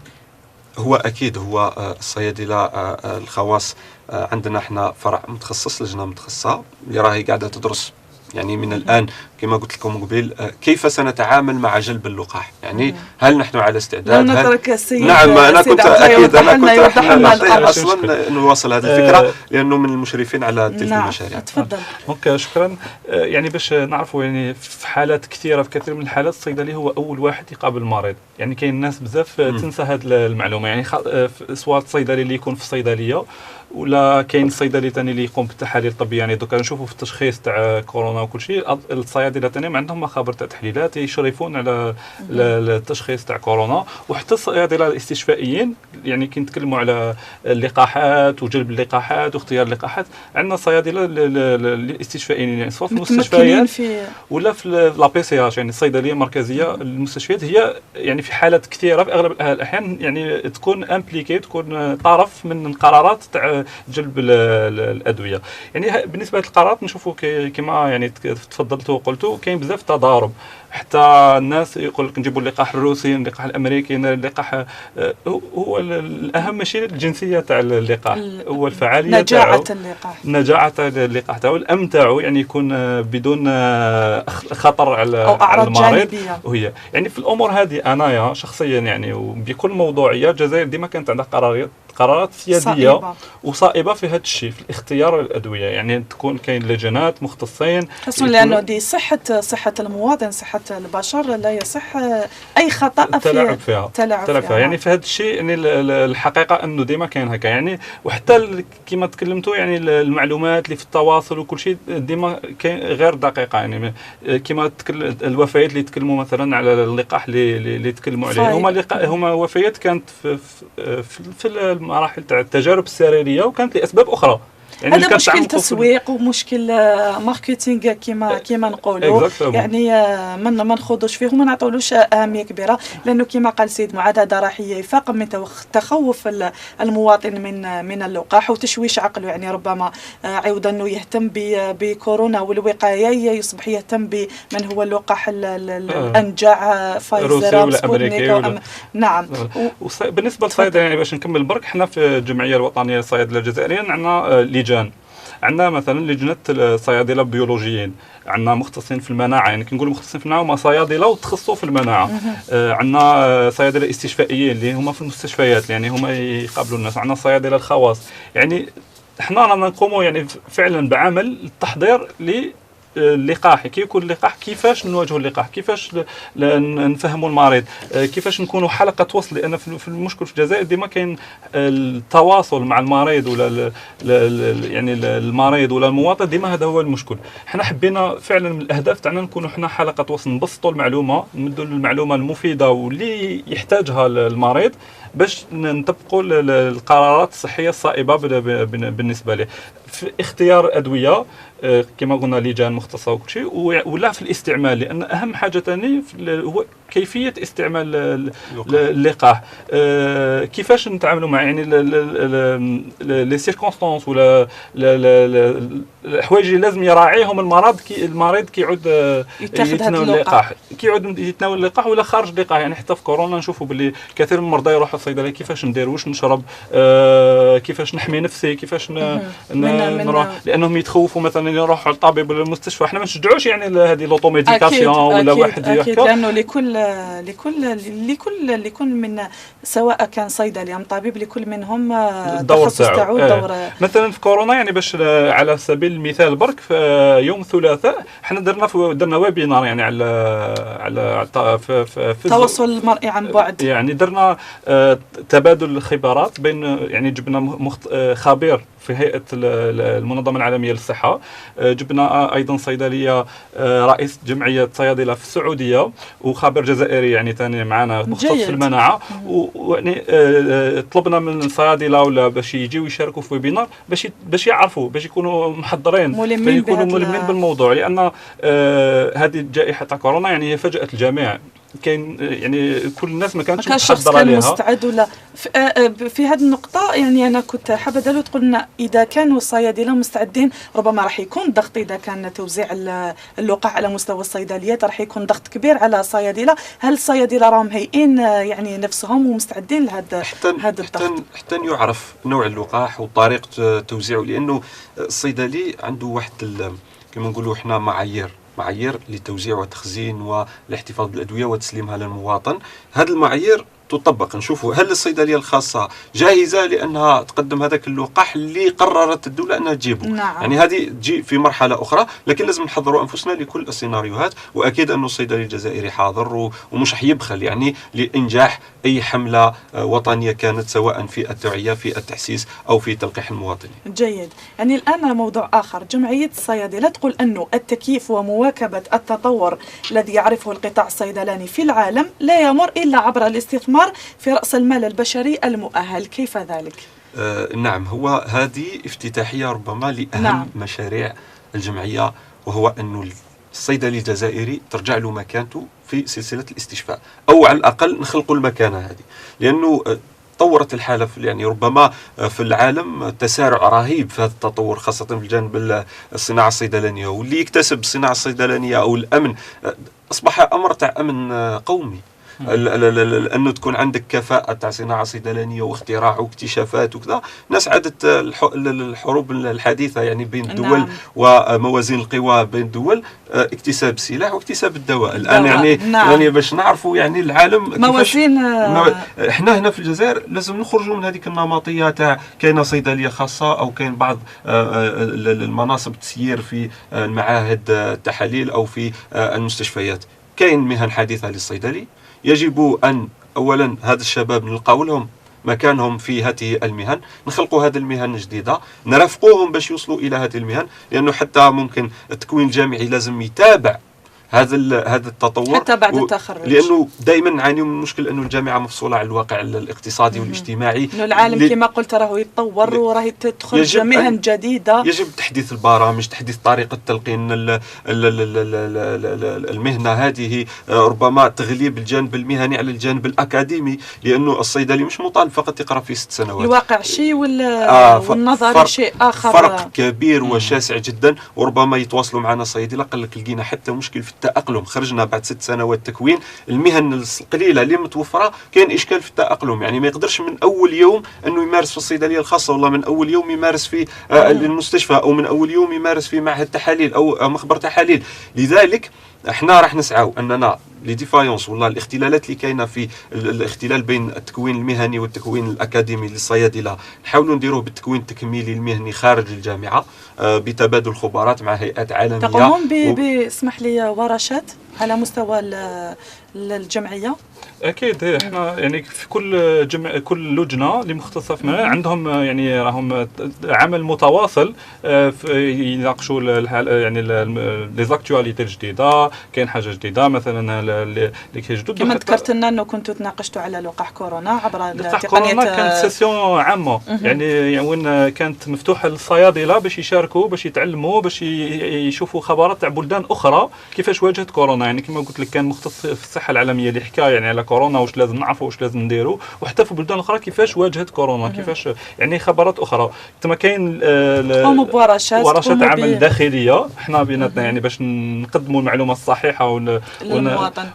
هو أكيد هو الصيادلة الخواص عندنا احنا فرع متخصص، لجنة متخصصة اللي راهي قاعدة تدرس يعني من الآن كما قلت لكم قبل كيف سنتعامل مع جلب اللقاح. يعني هل نحن على استعداد؟ نعم أنا كنت أكيد أصلا نواصل هذه الفكرة لأنه من المشرفين على تلك المشاريع. تفضل. اوكي شكرا. يعني باش نعرفوا يعني في حالات كثيرة، في كثير من الحالات الصيدلي هو أول واحد يقابل المريض. يعني كاين الناس بزاف تنسى هذه المعلومة، يعني سواء الصيدلي اللي يكون في الصيدلية ولا كاين الصيدلي ثاني اللي يقوم بالتحاليل الطبيه. يعني دوكا نشوفوا في التشخيص تاع كورونا وكل شيء الصيادله ثاني ما عندهم مخابر تاع تحليلات يشرفون على التشخيص تاع كورونا. وحتى الصيادله الاستشفائيين يعني كي نتكلموا على اللقاحات وجلب اللقاحات واختيار اللقاحات، عندنا صيادله الاستشفائيين يعني سواء في المستشفيات ولا في لا بي سي اش، يعني الصيدليه المركزيه. المستشفيات هي يعني في حالات كثيره في اغلب الاحيان يعني تكون امبليكي، تكون طرف من القرارات تاع جلب الادويه. يعني بالنسبه للقرارات نشوفوا كما يعني تفضلتوا وقلتوا كاين بزاف تضارب، حتى الناس يقول لك نجيبوا اللقاح الروسي، اللقاح الامريكي، اللقاح هو الاهم ماشي الجنسيه تاع اللقاح، هو الفعاليه تاعو، نجاعه اللقاح تاعو، الامن تاعو يعني يكون بدون خطر على المريض. وهي يعني في الامور هذه انايا شخصيا يعني وبكل موضوعيه الجزائر ديما كانت عندها قرارات سياديه وصائبه في هذا الشيء، في الاختيار الادويه. يعني تكون كاين لجنات مختصين، لانه دي صحه المواطن، صحه البشر، لا يصح اي خطا في تلعب فيها. يعني في هذا الشيء يعني الحقيقه انه ديما كاين هكا يعني. وحتى كما تكلمتوا يعني المعلومات اللي في التواصل وكل شيء ديما كاين غير دقيقه. يعني كما الوفيات اللي تكلموا مثلا على اللقاح اللي تكلموا عليه هما وفيات كانت في المراحل تاع التجارب السريريه وكانت لاسباب اخرى. يعني هذا مشكل تسويق ومشكل ماركتينغ كيما نقولوا. يعني ما نخوضوش فيه وما نعطولوش اهميه كبيره، لانه كما قال سيد معاذ هذا راح يفاقم من تخوف المواطن من اللقاح وتشويش عقله. يعني ربما عوض انه يهتم بكورونا والوقايه يصبح يهتم بمن هو اللقاح الانجع، فايزر ولا امريكي. نعم. بالنسبه للصيدله يعني باش نكمل برك، احنا في الجمعيه الوطنيه للصيادله الجزائريه عندنا لجان. عندنا مثلا لجنه الصيادله البيولوجيين، عندنا مختصين في المناعه، يعني كنقولوا مختصين في المناعه هما صيادله وتخصصوا في المناعه. عندنا صيادله استشفائيين اللي هما في المستشفيات، يعني هما يقابلوا الناس. عندنا صيادله الخواص. يعني احنا رانا نقوموا يعني فعلا بعمل التحضير اللقاح. كي يكون اللقاح كيفاش نواجهوا اللقاح، كيفاش نفهموا المريض، كيفاش نكونوا حلقه وصل. لان في المشكل في الجزائر ديما كاين التواصل مع المريض ولا يعني المريض ولا المواطن، ديما هذا هو المشكل. احنا حبينا فعلا من الاهداف تاعنا نكونوا احنا حلقه وصل، نبسطوا المعلومه، نمدوا المعلومه المفيده واللي يحتاجها المريض باش نطبقوا القرارات الصحيه الصائبه بالنسبه له في اختيار ادويه كما قلنا لجان مختصه وكل شيء، ولا في الاستعمال. لان اهم حاجه ثاني هو كيفيه استعمال اللقاح. كيفاش نتعاملوا مع يعني لي سيركونستانس ولا الحوايج اللي لازم يراعيهم المريض كيعود يتناول اللقاح، كيعود يتناول اللقاح ولا خارج اللقاح. يعني حتى في كورونا نشوفوا باللي كثير من المرضى يروحوا الصيدليه، كيفاش ندير، واش نشرب، كيفاش نحمي نفسي، كيفاش نروح، لانهم يتخوفوا مثلا يروحوا للطبيب ولا المستشفى. احنا ما نشجعوش يعني هذه لوطوميديكاسيون ولا واحد اكيد لانه لكل يكون من سواء كان صيدلي ام طبيب لكل منهم التخصص تاعو الدور. مثلا في كورونا يعني باش على سبيل المثال برك في يوم الثلاثاء احنا درنا ويبينار يعني على في التواصل المرئي عن بعد. يعني درنا تبادل الخبرات بين، يعني جبنا خبير في هيئة المنظمة العالمية للصحة، جبنا أيضا صيدلية رئيس جمعية صيادلة في السعودية، وخبير جزائري يعني ثاني معنا مختص في المناعة. ويعني طلبنا من الصيادلة ولا باش يجيو يشاركوا في ويبينار باش يعرفوا، باش يكونوا محضرين، باش يكونوا ملمين بالموضوع. لأن هذه الجائحة تاع كورونا يعني هي فاجأت الجميع. كاين يعني كل الناس ما كانش محضره لها، مستعد ولا في هذه النقطه. يعني انا كنت حابه دالو تقول لنا اذا كانوا الصيادله مستعدين ربما راح يكون ضغط، اذا كان توزيع اللقاح على مستوى الصيدليات راح يكون ضغط كبير على الصيادله. هل الصيادله راهم هيئين يعني نفسهم ومستعدين لهذا الضغط حتى يعرف نوع اللقاح وطريقه توزيعه؟ لانه الصيدلي عنده واحد كما نقولوا احنا معايير لتوزيع وتخزين والاحتفاظ بالأدوية وتسليمها للمواطن. هذه المعايير تطبق. نشوفوا هل الصيدلية الخاصة جاهزة لأنها تقدم هذاك اللقاح اللي قررت الدولة أنها تجيبه. نعم. يعني هذه تجي في مرحلة أخرى، لكن لازم نحضروا أنفسنا لكل السيناريوهات. وأكيد أنه الصيدلي الجزائري حاضر ومش حيبخل يعني لإنجاح أي حملة وطنية كانت، سواء في التوعية في التحسيس أو في تلقيح المواطنين. جيد. يعني الآن موضوع آخر، جمعية الصيادلة تقول أنه التكييف ومواكبة التطور الذي يعرفه القطاع الصيدلاني في العالم لا يمر إلا عبر الاستثمار في رأس المال البشري المؤهل. كيف ذلك؟ نعم، هو هذه افتتاحية ربما لأهم مشاريع الجمعية، وهو أنه الصيدلي الجزائري ترجع له مكانته في سلسلة الاستشفاء، أو على الأقل نخلقوا المكانة هذه. لأنه تطورت الحالة يعني ربما في العالم تسارع رهيب في هذا التطور، خاصة في الجانب الصناعة الصيدلانية. واللي يكتسب الصناعة الصيدلانية أو الأمن أصبح أمر تاع أمن قومي. أنه تكون عندك كفاءة تاع صناعة صيدلانية واختراع واكتشافات وكذا. ناس عادت الحروب الحديثة يعني بين الدول. نعم. وموازين القوى بين الدول، اكتساب السلاح واكتساب الدواء. الآن يعني نعم. يعني باش نعرفوا يعني العالم موازين. احنا هنا في الجزائر لازم نخرجوا من هذيك النمطية تاع كاينة صيدلية خاصة أو كاين بعض المناصب تسيير في المعاهد التحاليل أو في المستشفيات. كاين مهن حديثة للصيدلي، يجب أن أولا هذا الشباب نلقاو لهم مكانهم في هذه المهن، نخلقوا هذه المهن جديدة، نرافقوهم باش يوصلوا إلى هذه المهن. لأنه حتى ممكن التكوين الجامعي لازم يتابع هذا التطور حتى بعد التخرج، لأنه دائما نعاني من مشكل أنه الجامعة مفصولة عن الواقع الاقتصادي والاجتماعي. إنه العالم كما قلت راهو يتطور وراهي تدخل مهن جديدة. يجب تحديث البرامج، تحديث طريقة تلقين المهنة هذه، ربما تغليب الجانب المهني على الجانب الأكاديمي. لأنه الصيدلي مش مطالب فقط يقرأ في 6 سنوات. الواقع شيء والنظري شيء آخر. فرق كبير وشاسع جدا. وربما يتواصلوا معنا صيادلة قال لك لقينا حتى مشكل في التأقلم. خرجنا بعد 6 سنوات تكوين، المهن القليله اللي متوفره كاين اشكال في التأقلم، يعني ما يقدرش من اول يوم انه يمارس في الصيدليه الخاصه، والله من اول يوم يمارس في المستشفى، او من اول يوم يمارس في معهد تحاليل او مخبر تحاليل. لذلك احنا راح نسعوا اننا لي ديفايونس والله الاختلالات اللي كاينه في الاختلال بين التكوين المهني والتكوين الاكاديمي للصيادله، نحاولوا نديروه بالتكوين التكميلي المهني خارج الجامعه بتبادل خبرات مع هيئات عالميه. تقومون باسمح لي ورشات على مستوى الجمعيه؟ اكيد احنا يعني في كل لجنه اللي مختصه في عندهم يعني راهم عمل متواصل يناقشوا يعني لي زاكtualité الجديده، كاين حاجه جديده مثلا اللي كيجدد. كما ذكرت لنا انه كنتوا تناقشتوا على لقاح كورونا عبر تقنيه كانت سيسيون عامه يعني وين كانت مفتوحه للصيادله باش يشاركوا، باش يتعلموا، باش يشوفوا خبرات تاع بلدان اخرى كيفاش واجهت كورونا. يعني كما قلت لك كان مختص في الصحه العالميه اللي حكى يعني على كورونا واش لازم نعرفوا واش لازم نديروا، وحتى في بلدان اخرى كيفاش واجهت كورونا، كيفاش يعني خبرات اخرى. تما كاين ورشات عمل داخليه احنا بيناتنا يعني باش نقدموا المعلومه الصحيحه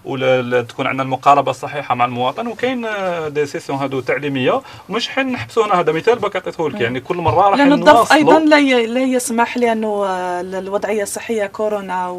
ولا تكون عندنا المقاربه الصحيحه مع المواطن. وكاين دي سيسيون هادو تعليميه ومش حين نحبسوا هنا. هذا مثال باك عطيته لك، يعني كل مره راح لأن الظرف ايضا لا يسمح، لانه الوضعيه الصحيه كورونا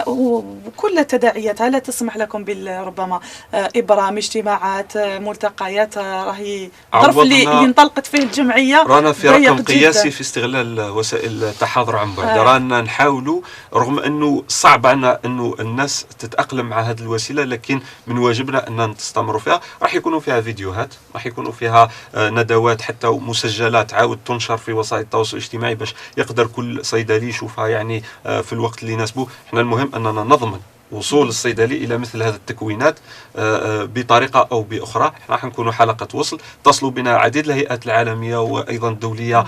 وكل تداعياتها لا تسمح لكم ربما ابرام اجتماعات ملتقيات. راهي الظرف اللي انطلقت فيه الجمعيه رانا في رقم قياسي في استغلال وسائل التحاضر عن بعد. رانا نحاولوا رغم انه صعب عنا انه الناس تتاقلم مع هذه الوسيله، لكن من واجبنا ان نستمروا فيها. راح يكونوا فيها فيديوهات، راح يكونوا فيها ندوات حتى مسجلات عاود تنشر في وسائل التواصل الاجتماعي باش يقدر كل صيدلي يشوفها يعني في الوقت اللي يناسبه. احنا المهم اننا نضمن وصول الصيدلي الى مثل هذه التكوينات بطريقه او باخرى. راح نكونوا حلقه وصل، تصلوا بنا عديد الهيئات العالميه وايضا الدوليه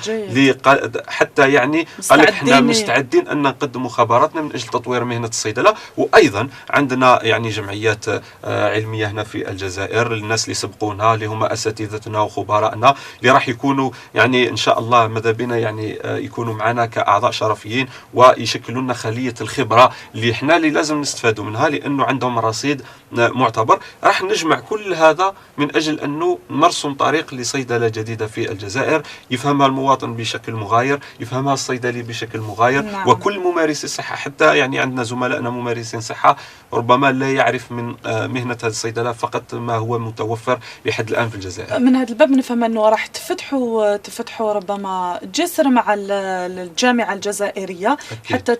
حتى يعني قال احنا مستعدين ان نقدموا خبراتنا من اجل تطوير مهنه الصيدله. وايضا عندنا يعني جمعيات علميه هنا في الجزائر، الناس اللي سبقونا اللي هم اساتذتنا وخبراءنا اللي راح يكونوا يعني ان شاء الله ماذا بنا يعني يكونوا معنا كاعضاء شرفيين ويشكلوا لنا خليه الخبره اللي احنا اللي لازم نستفادوا منها، لانه عندهم رصيد معتبر. راح نجمع كل هذا من اجل انه نرسم طريق لصيدله جديده في الجزائر يفهمها المواطن بشكل مغاير، يفهمها الصيدلي بشكل مغاير. نعم. وكل ممارسي الصحه، حتى يعني عندنا زملائنا ممارسين صحه ربما لا يعرف من مهنه هذه الصيدله فقط ما هو متوفر لحد الان في الجزائر. من هذا الباب نفهم انه راح تفتحوا ربما جسر مع الجامعه الجزائريه. أكيد. حتى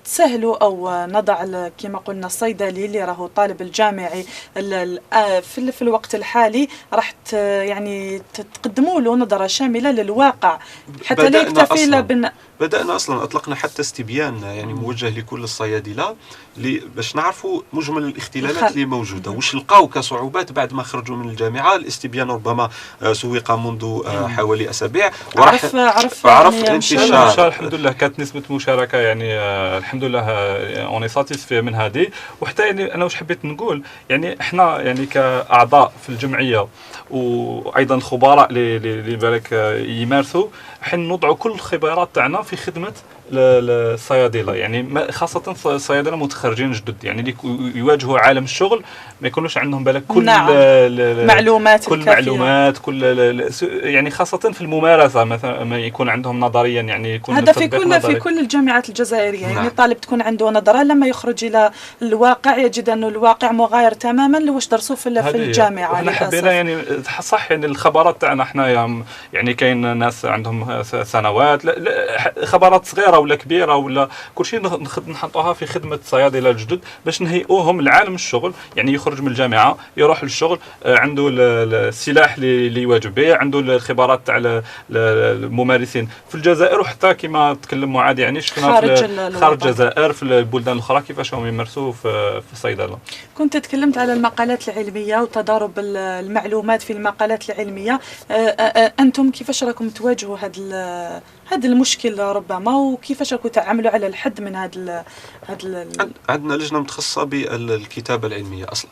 تسهلوا او نضع كما قلنا الصيدلي اللي راهو طالب الجامعي في الوقت الحالي راح يعني تقدموا له نظرة شاملة للواقع حتى لا يكتفي بدأنا أصلا أطلقنا حتى استبيان يعني موجه لكل الصيادلة باش نعرفوا مجمل الاختلالات اللي موجودة وش لقاو كصعوبات بعد ما خرجوا من الجامعة. الاستبيان ربما سوق منذ حوالي أسابيع وعرف انتشار. الحمد لله كانت نسبة مشاركة يعني الحمد لله اوني ساتيسفي من هذه. وحتى يعني أنا وش حبيت نقول يعني إحنا يعني كأعضاء في الجمعية وأيضا الخبراء اللي بالك يمارسوا حين نضعوا كل الخبرات تاعنا في خدمة الصيادله، يعني خاصه الصيادله متخرجين جدد يعني اللي يواجهوا عالم الشغل ما يكونوش عندهم بالك كل معلومات كل يعني خاصه في الممارسه مثلا ما يكون عندهم نظريا يعني يكون هذا في كل الجامعات الجزائريه. يعني نعم. الطالب تكون عنده نظره لما يخرج الى الواقع يجد انه الواقع مغاير تماما لواش درسوه في الجامعه. احنا حبينا يعني صح يعني الخبرات تاعنا احنا يعني كاين ناس عندهم سنوات خبرات صغيره ولا كبيره ولا كل شيء نحطوها في خدمه الصيادله الجدد باش نهيئوهم لعالم الشغل. يعني يخرج من الجامعه يروح للشغل عنده السلاح اللي يواجه به، عنده الخبرات تاع الممارسين في الجزائر وحتى كما تكلموا عادي يعني شفنا خارج الجزائر في البلدان الاخرى كيفاش هم يمارسوا في الصيدله. كنت تكلمت على المقالات العلميه وتضارب المعلومات في المقالات العلميه. انتم كيفاش راكم تواجهوا هذا المشكل ربما وكيفاش راكم تعاملوا على الحد من هذا عندنا لجنه متخصصه بالكتابه العلميه اصلا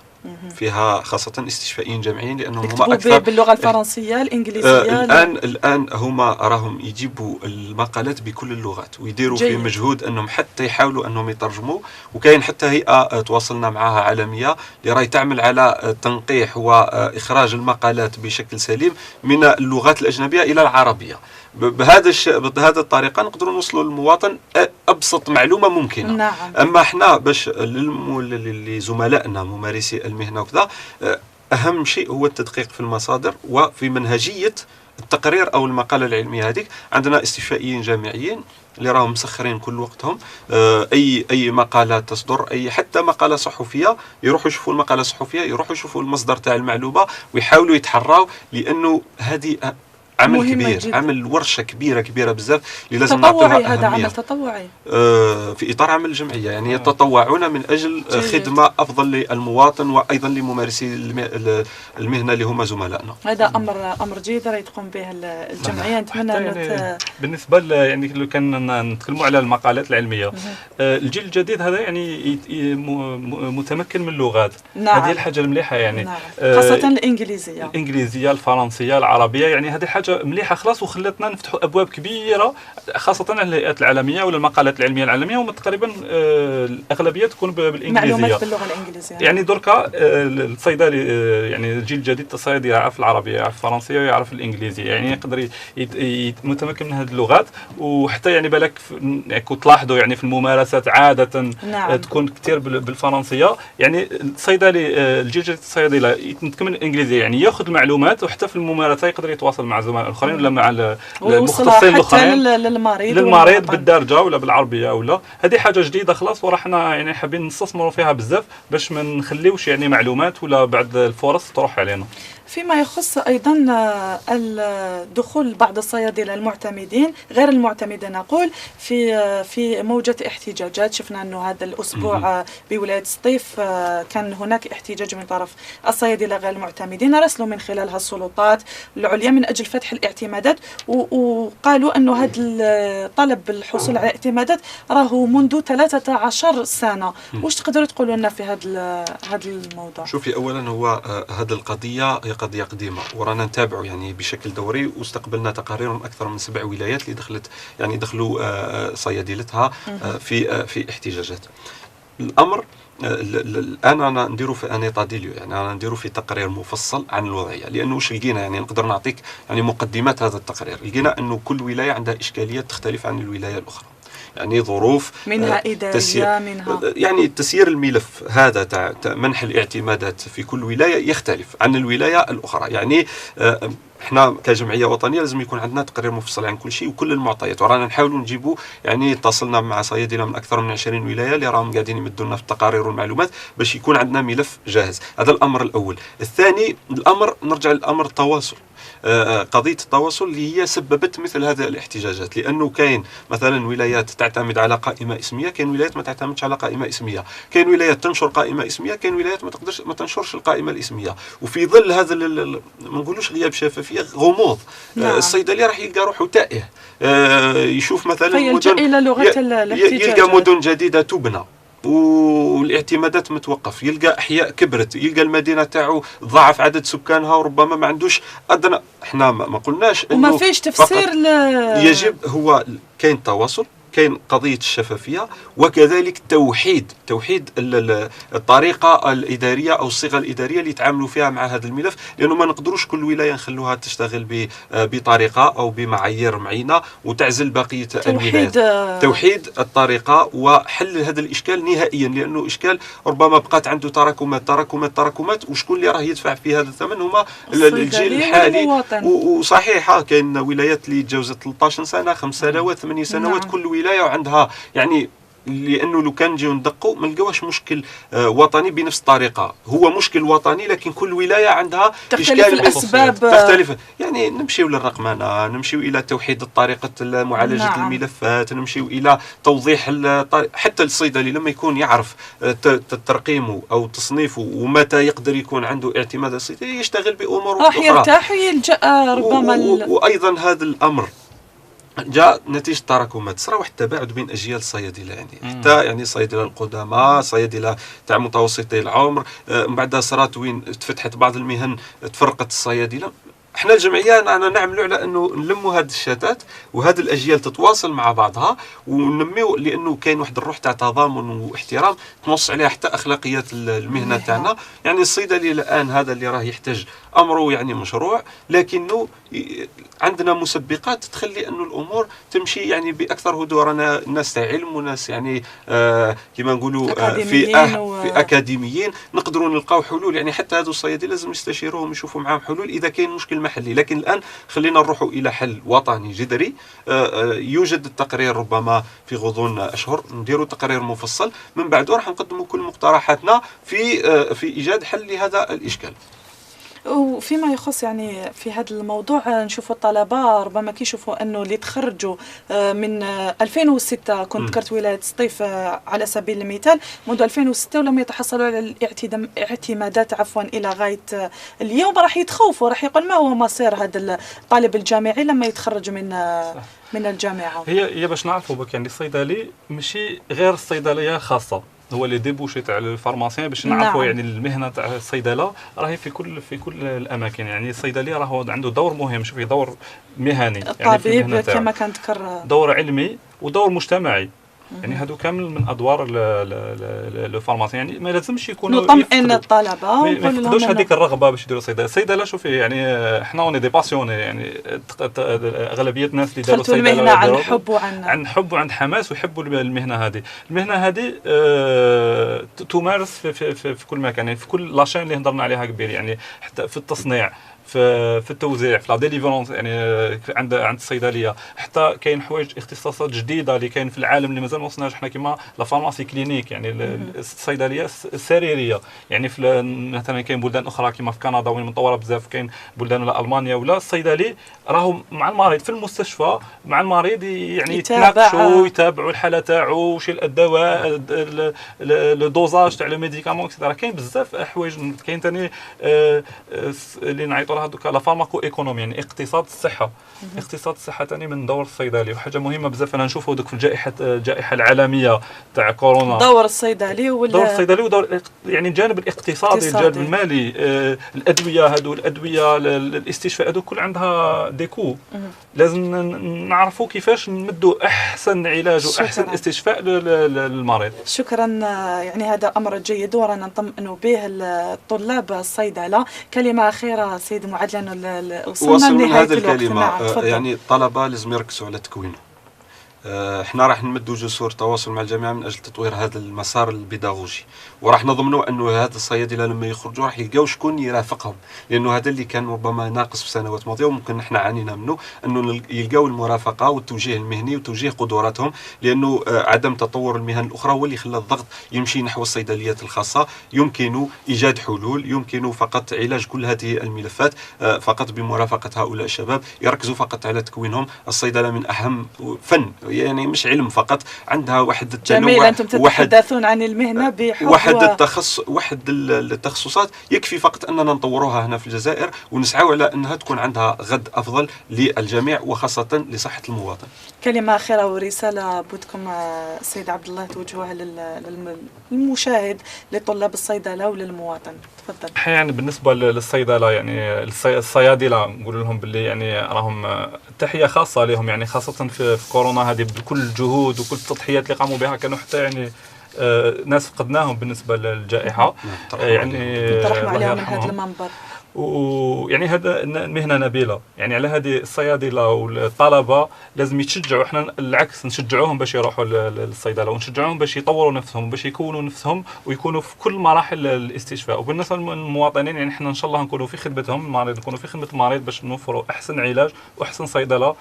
فيها خاصة استشفائيين جامعيين لأنهم هم يكتبوا أكثر باللغة الفرنسية الإنجليزية. الآن هما راهم يجيبوا المقالات بكل اللغات ويديروا جيد. في مجهود أنهم حتى يحاولوا أنهم يترجموا. وكاين حتى هيئة تواصلنا معها عالمية اللي راهي تعمل على تنقيح وإخراج المقالات بشكل سليم من اللغات الأجنبية إلى العربية. بهذا الطريقة نقدروا نوصلوا للمواطن أبسط معلومة ممكنة. نعم. أما احنا باش لزملائنا ممارسي المهنة وكذا، أهم شيء هو التدقيق في المصادر وفي منهجية التقرير أو المقالة العلمية هذيك. عندنا استشفائيين جامعيين اللي راهم مسخرين كل وقتهم، أي مقالة تصدر، أي حتى مقالة صحفية، يروحوا يشوفوا المقالة الصحفية، يروحوا يشوفوا المصدر تاع المعلومة ويحاولوا يتحراوا، لأنه هذه عمل كبير جداً. عمل ورشة كبيرة بزاف اللي لازم نعطيها أهمية. هذا عمل تطوعي في إطار عمل الجمعية، يعني يتطوعون من أجل خدمة أفضل للمواطن وأيضا لممارسي المهنة اللي هم زملائنا. هذا أمر جيد راه تقوم به الجمعية. نتمنى يعني بالنسبة يعني لو كان نتكلموا على المقالات العلمية، الجيل الجديد هذا يعني متمكن من اللغات. نعم. هذه الحاجة المليحة يعني. نعم. خاصة الإنجليزية الفرنسية العربية، يعني هذه حاجة مليحة خلاص وخلتنا نفتحوا أبواب كبيرة خاصة على الهيئات العالمية ولا المقالات العلمية العالمية، وما تقريبا الأغلبية تكون بالإنجليزية، معلومات باللغة الإنجليزية. يعني دركا الصيدلي يعني الجيل الجديد الصيدلي يعرف العربية، يعرف الفرنسية ويعرف الإنجليزية، يعني يقدر متمكن من هذه اللغات. وحتى يعني بالك كنت تلاحظوا يعني في الممارسات عادة نعم. تكون كثير بالفرنسية. يعني الصيدلي الجيل الجديد الصيدلي يتمكن من الإنجليزية، يعني يأخذ المعلومات وحتى في الممارسة يقدر يتواصل مع زملاء الآخرين ولا مع المختصين الآخرين، للمريض بالدارجة ولا بالعربية ولا. هذه حاجة جديدة خلاص، وراحنا يعني حابين نستثمروا فيها بزاف باش ما نخليوش يعني معلومات ولا بعد الفرص تروح علينا. فيما يخص أيضا الدخول بعض الصيادلة المعتمدين غير المعتمدين، نقول في موجة احتجاجات. شفنا أنه هذا الأسبوع بولاية سطيف كان هناك احتجاج من طرف الصيادلة غير المعتمدين، رسلوا من خلالها السلطات العليا من أجل فتح الاعتمادات، وقالوا أنه هذا الطلب الحصول على اعتمادات راهو منذ 13 سنة. واش تقدروا تقولوا لنا في هذا الموضوع؟ شوفي، أولا هو هذه القضية قضية قديمة ورانا نتابعه يعني بشكل دوري، واستقبلنا تقارير من أكثر من 7 ولايات اللي دخلوا صيادلتها في احتجاجات. الأمر الآن أنا نديروا في أنيطاديليو، يعني أنا نديروا في تقرير مفصل عن الوضعية، لأنه وش لقينا يعني نقدر نعطيك يعني مقدمات هذا التقرير. لقينا أنه كل ولاية عندها إشكاليات تختلف عن الولاية الأخرى، يعني ظروف منها إدارية منها يعني تسيير الملف هذا تاع منح الاعتمادات في كل ولاية يختلف عن الولاية الأخرى. يعني احنا كجمعية وطنية لازم يكون عندنا تقرير مفصل عن كل شيء وكل المعطيات، ورانا نحاولوا نجيبوا يعني اتصلنا مع صيادلة من أكثر من 20 ولاية اللي راهم قاعدين يمدوا لنا في التقارير والمعلومات باش يكون عندنا ملف جاهز. هذا الأمر الأول. الثاني نرجع للأمر التواصل. قضية التواصل اللي هي سببت مثل هذه الاحتجاجات، لأنه كاين مثلا ولايات تعتمد على قائمة اسمية، كاين ولايات ما تعتمدش على قائمة اسمية، كاين ولايات تنشر قائمة اسمية، كاين ولايات ما تنشرش القائمة الاسمية. وفي ظل هذا ما نقولوش غياب شفافية، غموض، الصيدلي راح يلقى روحه تائه، يشوف مثلا يلجأ إلى لغة الاحتجاجات، يلقى مدن جديدة تبنى والاعتمادات متوقف، يلقى احياء كبرت، يلقى المدينه تاعو ضاعف عدد سكانها وربما ما عندوش ادنى. احنا ما قلناش انه وما فيش تفسير يجب هو كاين تواصل، كاين قضية الشفافية، وكذلك توحيد الطريقة الإدارية أو الصيغة الإدارية اللي يتعاملوا فيها مع هذا الملف، لأنه ما نقدروش كل ولاية نخلوها تشتغل بطريقة أو بمعايير معينة وتعزل بقية الولايات. توحيد الطريقة وحل هذا الإشكال نهائيا، لأنه إشكال ربما بقات عنده تراكمات وشكون اللي راه يدفع في هذا الثمن؟ هما الجيل الحالي. وصحيح كاين ولايات اللي تجاوزت 13 سنة 5 سنوات 8 سنوات. نعم. كل ولاية وعندها يعني، لأنه لو كان نجيو ندقوا ما نلقاوش مشكل وطني بنفس الطريقة، هو مشكل وطني لكن كل ولاية عندها تختلف الأسباب، تختلف. يعني نمشيو للرقمنة، نمشيو إلى توحيد طريقة معالجة نعم. الملفات، نمشيو إلى توضيح حتى الصيدلي لما يكون يعرف ترقيمه أو تصنيفه ومتى يقدر يكون عنده اعتماد الصيدلي يشتغل بأمور أخرى، يرتاح ويلجأ ربما وأيضا هذا الأمر جاء نتيجة تراكمات، صرا واحد التباعد بين أجيال الصيادلة، يعني حتى يعني الصيادلة القدامى، صيادلة تاع متوسطي العمر، من بعد صرات وين تفتحت بعض المهن تفرقت الصيادلة. احنا الجمعيه نعملوا على انه نلموا هذه الشتات وهذه الاجيال تتواصل مع بعضها وننميو، لانه كاين واحد الروح تاع تضامن واحترام تنص عليها حتى اخلاقيات المهنه تاعنا. يعني الصيدلي الان هذا اللي راه يحتاج امره يعني مشروع، لكنه عندنا مسبقات تخلي انه الامور تمشي يعني باكثر هدوء. رانا ناس تاع علم وناس يعني كما نقولوا في اكاديميين نقدروا نلقاو حلول. يعني حتى هذو الصيادله لازم يستشيروهم يشوفوا معاهم حلول اذا كاين مشكل محلي. لكن الان خلينا نروحوا الى حل وطني جذري. يوجد التقرير ربما في غضون اشهر نديروا تقرير مفصل، من بعده راح نقدموا كل مقترحاتنا في ايجاد حل لهذا الاشكال. وفيما يخص يعني في هذا الموضوع نشوفوا الطلبة ربما كيشوفوا أنه اللي تخرجوا من 2006 كنت ذكرت ولاية سطيف على سبيل المثال، منذ 2006 ولم يتحصلوا على الاعتمادات إلى غاية اليوم، راح يتخوفوا، راح يقول ما هو مصير هذا الطالب الجامعي لما يتخرج من الجامعة. هي باش نعرفوا بك يعني الصيدلي ماشي غير الصيدلية خاصة، هو اللي ديبوشي تاع الفارماسيين باش نعرفوا. نعم. يعني المهنه تاع الصيدله راهي في كل الاماكن. يعني الصيدليه راهو عنده دور مهم، شوفي دور مهني الطبيب يعني كما كان ذكر، دور علمي ودور مجتمعي. يعني هادو كامل من ادوار الفارماسي. يعني ما لازمش يكونوا نطمئن الطلبه ما يفقدوش هذيك الرغبه باش يديروا صيدله. الصيدله شوفي يعني احنا اوني دي باسيوني، يعني اغلبيه الناس اللي داروا صيدله المهنه عن حب وعن حماس ويحبوا المهنه هذه. المهنه هذه تمارس في كل مكان، يعني في كل لاشين اللي هضرنا عليها قبل، يعني حتى في التصنيع، في التوزيع، في لا ديليفرونس، يعني عند الصيدليه. حتى كاين حوايج اختصاصات جديده اللي كاين في العالم اللي مازال ما وصلناش حنا، كيما لا فارماسي كلينيك، يعني الصيدليه السريريه. يعني في مثلا كاين بلدان اخرى كيما في كندا وين مطوره بزاف، كاين بلدان ولا المانيا ولا الصيدلي راهو مع المريض في المستشفى مع المريض، يعني يتناقشوا يتابعوا الحاله تاعو، واش الدواء، الدوزاج تاع لو ميديكامون اكسترا. كاين بزاف حوايج. كاين ثاني اللي نعيطوا لها دوكا لا فارماكو ايكونومي، يعني اقتصاد الصحه. اقتصاد الصحه ثاني من دور الصيدلي، وحاجه مهمه بزاف. انا نشوفوا دوك في الجائحه العالميه تاع كورونا، دور الصيدلي ودور يعني الجانب الاقتصادي، الجانب المالي. الادويه هذو، الادويه الاستشفاء هذو كل عندها ديكو. لازم نعرفوا كيفاش نمدوا احسن علاج واحسن استشفاء للمريض. شكرا. يعني هذا امر جيد ورانا نطمئنوا به الطلاب الصيدله. كلمه اخيره سيد معاد، لانه وصلنا لنهايه الكلمه. يعني الطلبه لازم يركزوا على تكوينهم. احنا راح نمدوا جسور تواصل مع الجامعه من اجل تطوير هذا المسار البيداغوجي، وراح نضمنوا انه هذا الصيادله لما يخرجوا راح يلقاو شكون يرافقهم، لانه هذا اللي كان ربما ناقص في سنوات ماضيه وممكن احنا عانينا منه، انه يلقاو المرافقه والتوجيه المهني وتوجيه قدراتهم. لانه عدم تطور المهن الاخرى هو اللي خلى الضغط يمشي نحو الصيدليات الخاصه. يمكن ايجاد حلول، يمكن فقط علاج كل هذه الملفات فقط بمرافقه هؤلاء الشباب، يركزوا فقط على تكوينهم. الصيدله من اهم فن، يعني مش علم فقط، عندها واحد التنوع. جميل، انتم تتحدثون عن المهنه بحب واحد التخصصات يكفي فقط اننا نطوروها هنا في الجزائر، ونسعوا على انها تكون عندها غد افضل للجميع وخاصه لصحه المواطن. كلمه اخيره ورساله بودكم السيد عبد الله توجهوها للمشاهد، لطلاب الصيدله وللمواطن، تفضل. يعني بالنسبه للصيدله، يعني الصيادله نقول لهم باللي يعني راهم تحيه خاصه لهم، يعني خاصه في كورونا هذه بكل الجهود وكل التضحيات اللي قاموا بها. كانوا حتى يعني ناس فقدناهم بالنسبه للجائحه، يعني نطرحوا عليهم من هذا المنبر. ويعني هذا مهنه نبيله. يعني على هذه الصيادله والطلبه لازم يتشجعوا. احنا العكس نشجعوهم باش يروحوا للصيدله، ونشجعوهم باش يطوروا نفسهم، باش يكونوا نفسهم ويكونوا في كل مراحل الاستشفاء. وبالنسبه للمواطنين يعني احنا ان شاء الله نكونوا في خدمتهم، المريض نكونوا في خدمه المريض باش نوفروا احسن علاج واحسن صيدله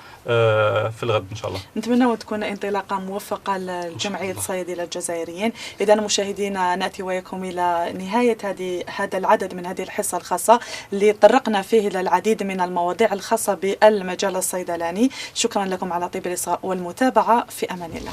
في الغد ان شاء الله. نتمنى تكون انطلاقه موفقه لجمعيه الصيادله الجزائريين. اذا مشاهدينا ناتي وياكم الى نهايه هذا العدد من هذه الحصه الخاصه اللي طرقنا فيه إلى العديد من المواضيع الخاصة بالمجال الصيدلاني. شكرا لكم على طيب الإصغاء والمتابعة. في أمان الله.